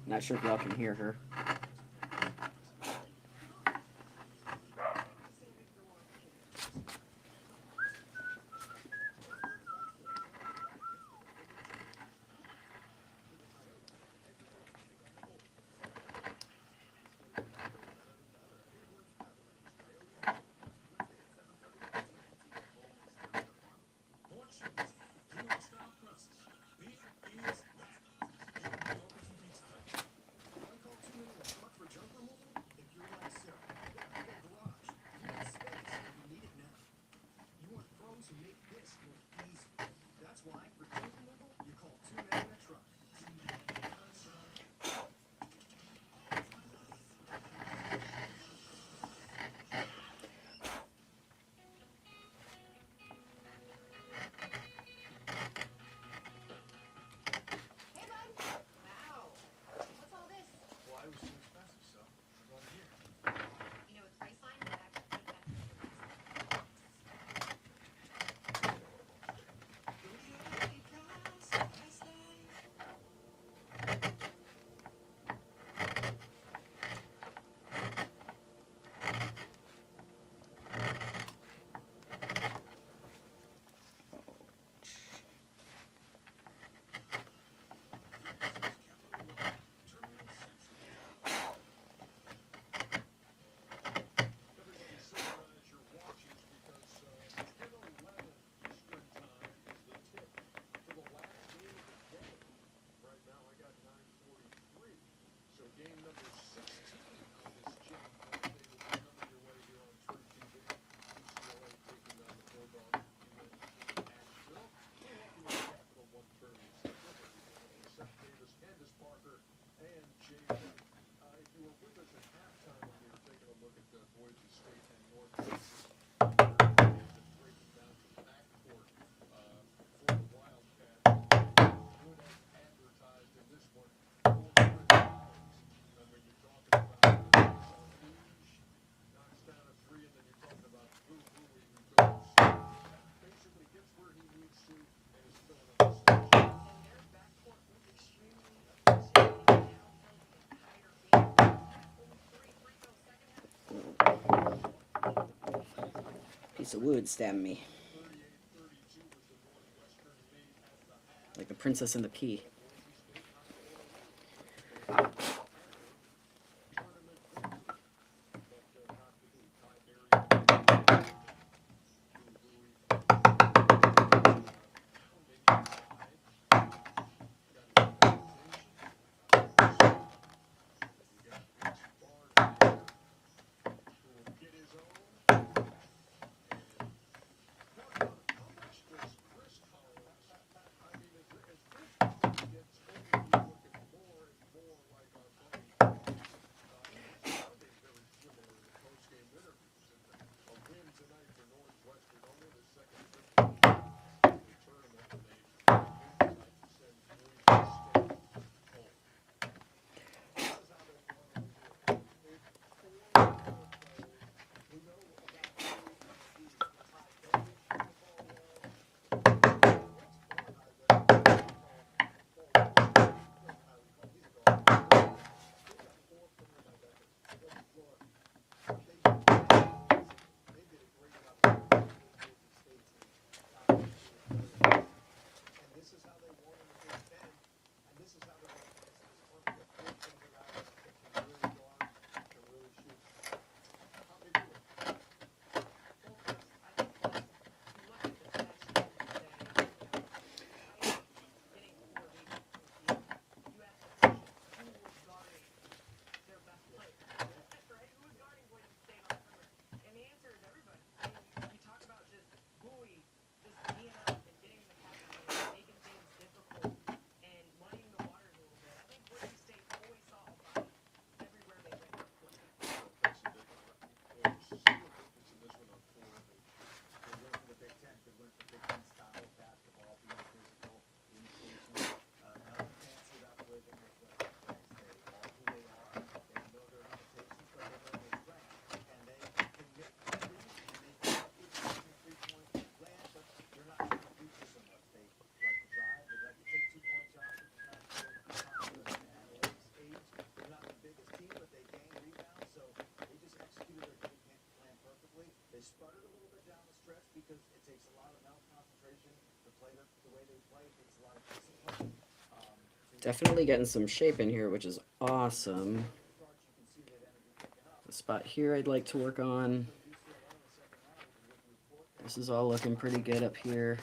Not sure if y'all can hear her. Piece of wood stabbing me. Like the princess and the pea. Definitely getting some shape in here, which is awesome. The spot here I'd like to work on. This is all looking pretty good up here.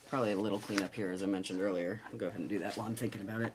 Probably a little clean up here, as I mentioned earlier. I'll go ahead and do that while I'm thinking about it.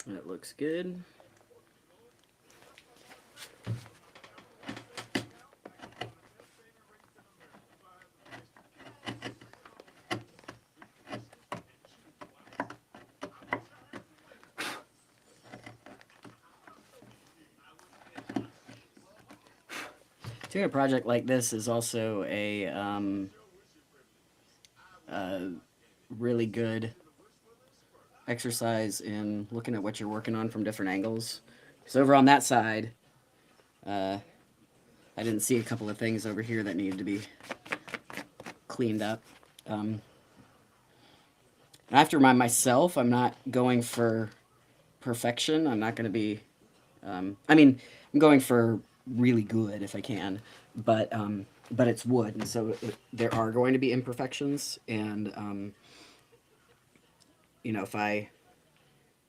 That looks good. Doing a project like this is also a really good exercise in looking at what you're working on from different angles. So over on that side, I didn't see a couple of things over here that needed to be cleaned up. I have to remind myself I'm not going for perfection. I'm not going to be. I mean, I'm going for really good if I can, but it's wood, and so there are going to be imperfections, and if I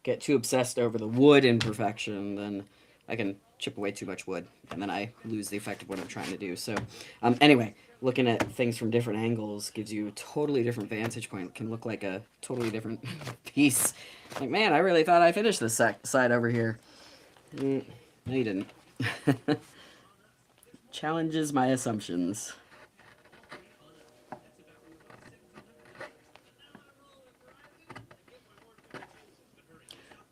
get too obsessed over the wood imperfection, then I can chip away too much wood, and then I lose the effect of what I'm trying to do. So, anyway, looking at things from different angles gives you a totally different vantage point. It can look like a totally different piece. Like, man, I really thought I finished this side over here. No, you didn't. Challenges my assumptions.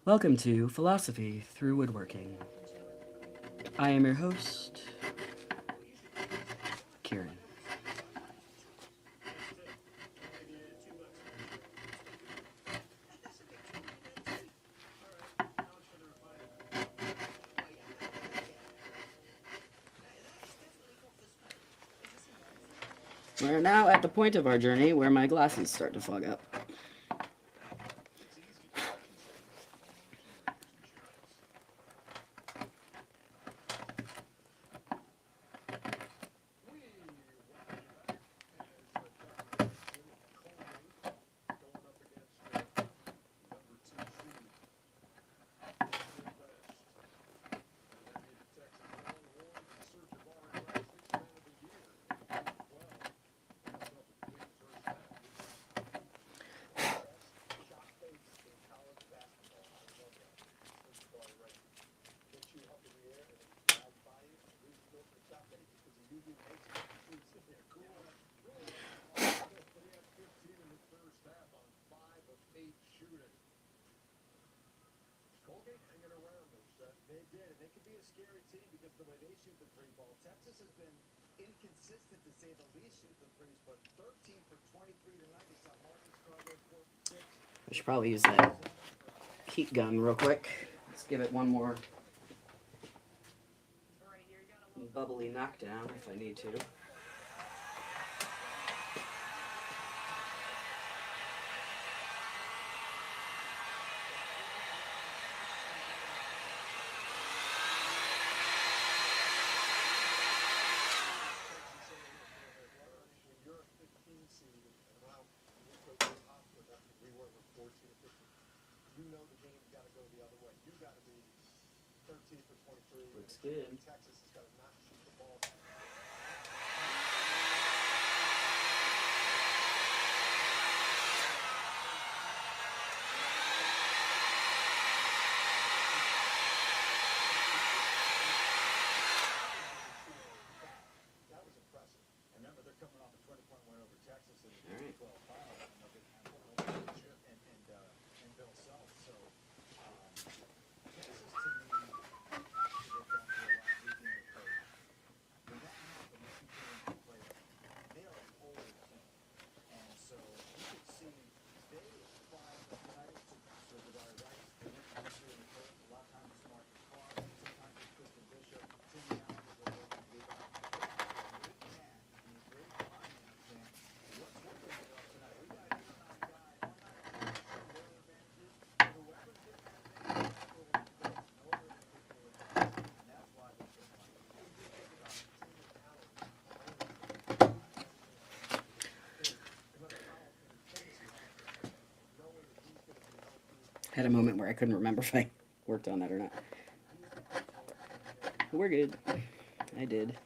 Welcome to Philosophy Through Woodworking. I am your host, Kieran. We're now at the point of our journey where my glasses start to fog up. I should probably use that heat gun real quick. Let's give it one more bubbly knockdown if I need to. Looks good. Had a moment where I couldn't remember if I worked on that or not. We're good. I did.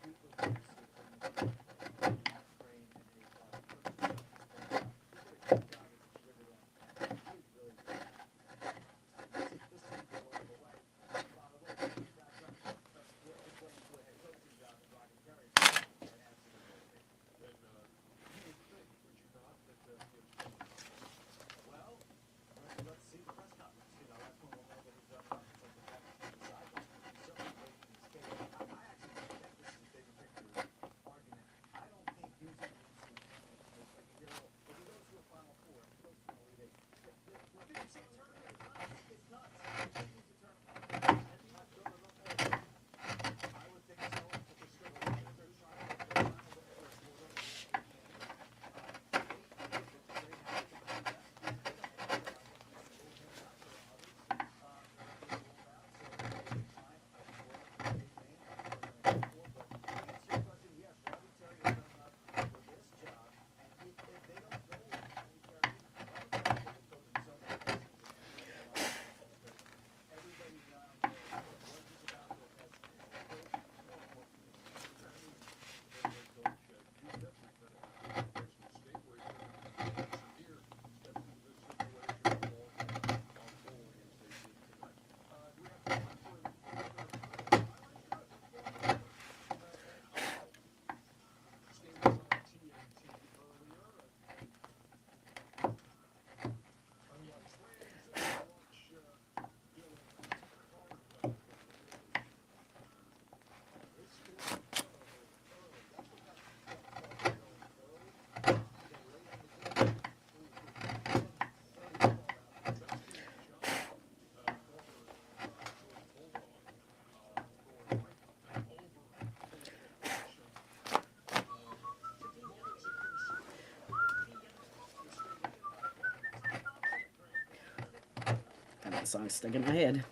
That song's stuck in my head.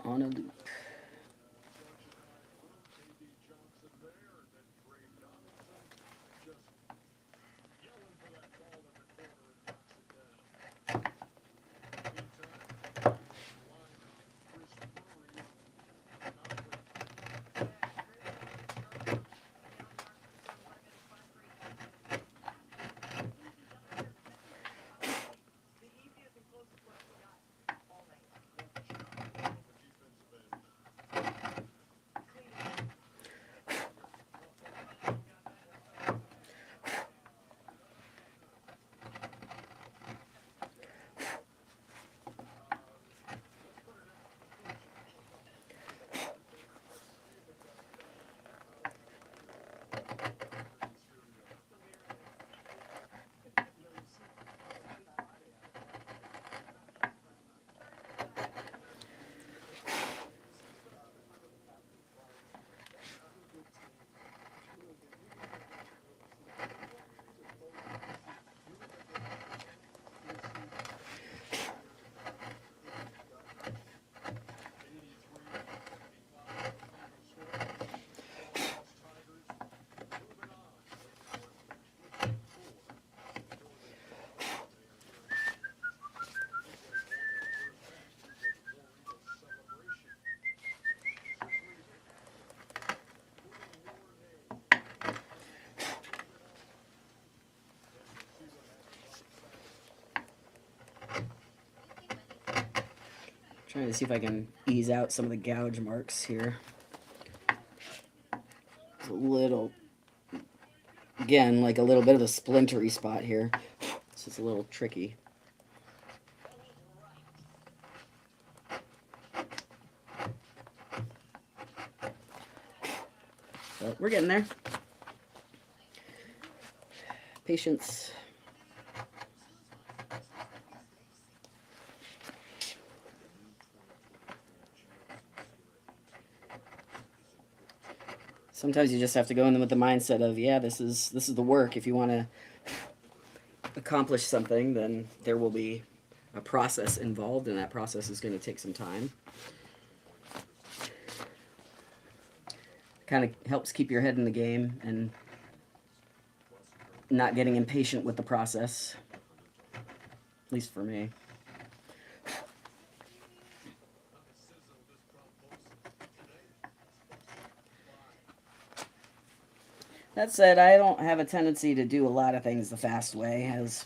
On a loop. Trying to see if I can ease out some of the gouge marks here. It's a little, again, like a little bit of a splintery spot here. So it's a little tricky. But we're getting there. Patience. Sometimes you just have to go in with the mindset of, yeah, this is the work. If you want to accomplish something, then there will be a process involved, and that process is going to take some time. Kind of helps keep your head in the game and not getting impatient with the process, at least for me. That said, I don't have a tendency to do a lot of things the fast way, as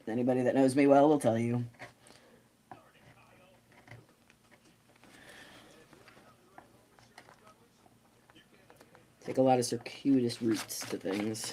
anybody that knows me well will tell you. Take a lot of circuitous routes to things.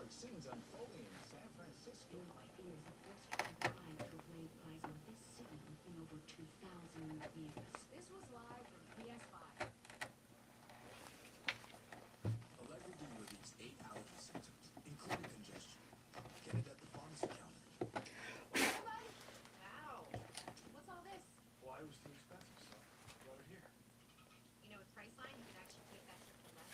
Scenes unfolding in San Francisco. It is the first prime to raise eyes on this city in over 2,000 years. This was live from PS5. Allegra delivers 8 allergy symptoms, including congestion. Get it at the pharmacy counter. Wow. What's all this? Why was too expensive, so I brought it here. You know, with Priceline, you can actually take that trip for less.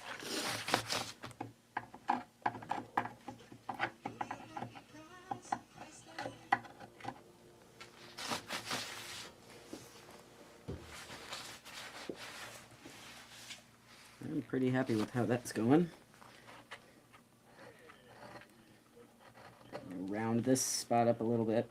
I'm pretty happy with how that's going. Round this spot up a little bit.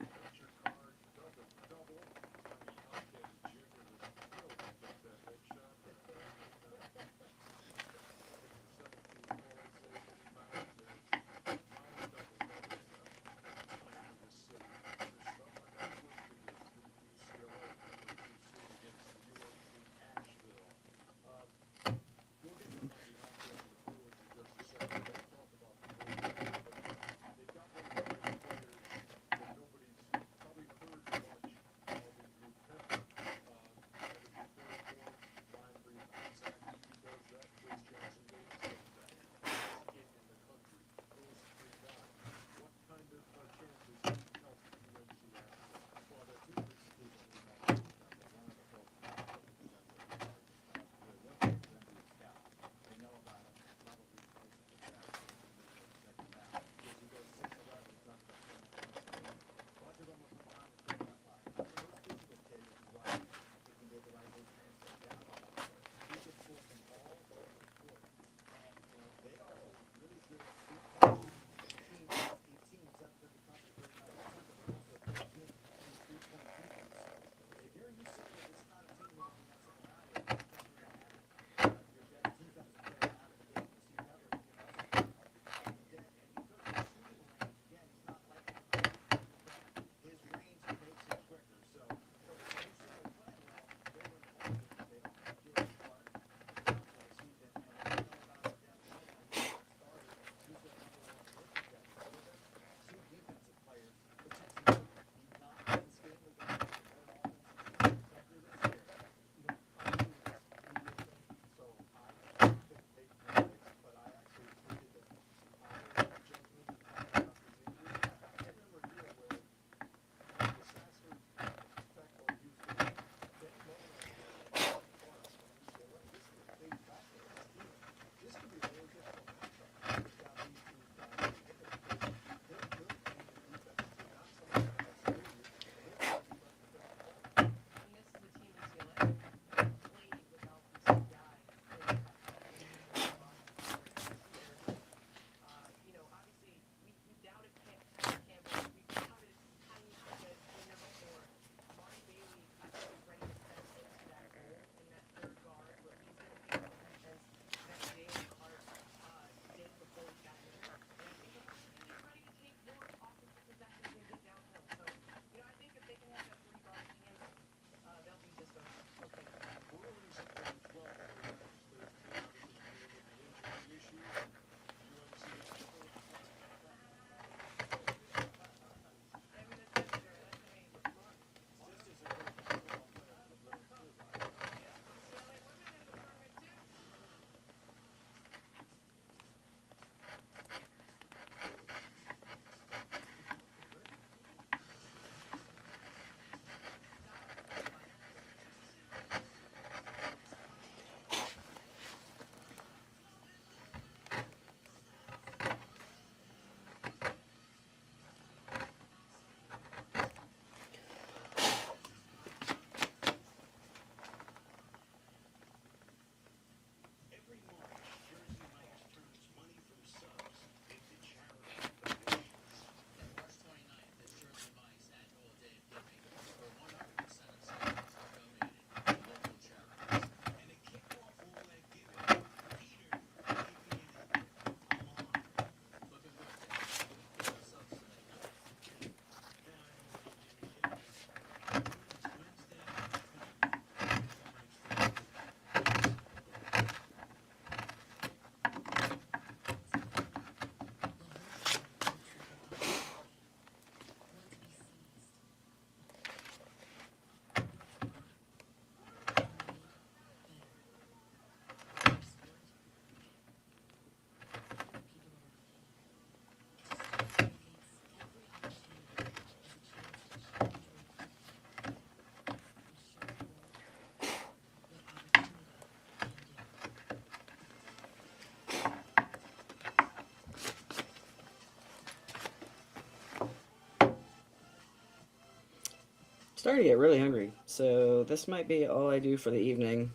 starting to get really hungry, so this might be all I do for the evening.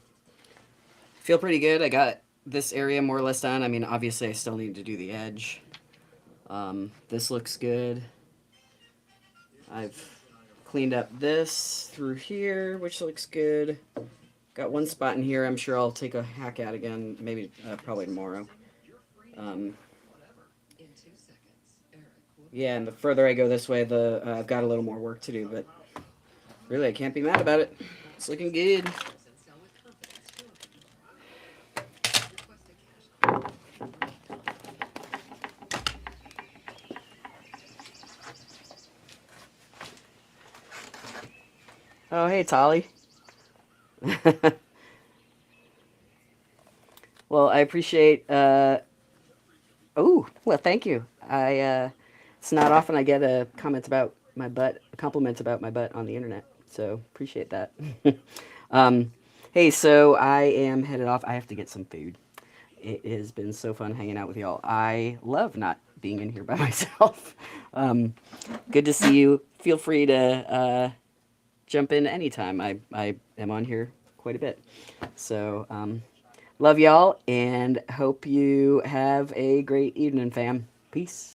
Feel pretty good. I got this area more or less done. I mean, obviously, I still need to do the edge. This looks good. I've cleaned up this through here, which looks good. Got one spot in here I'm sure I'll take a hack at again, maybe probably tomorrow. Yeah, and the further I go this way, the I've got a little more work to do, but really I can't be mad about it. It's looking good. Oh, hey, Tolly. Well, I appreciate. Oh, well, thank you. It's not often I get a comment about my butt, compliments about my butt on the internet. So appreciate that. um, hey, so I am headed off. I have to get some food. It has been so fun hanging out with y'all. I love not being in here by myself. Good to see you. Feel free to jump in anytime. I am on here quite a bit. So, love y'all and hope you have a great evening, fam. Peace.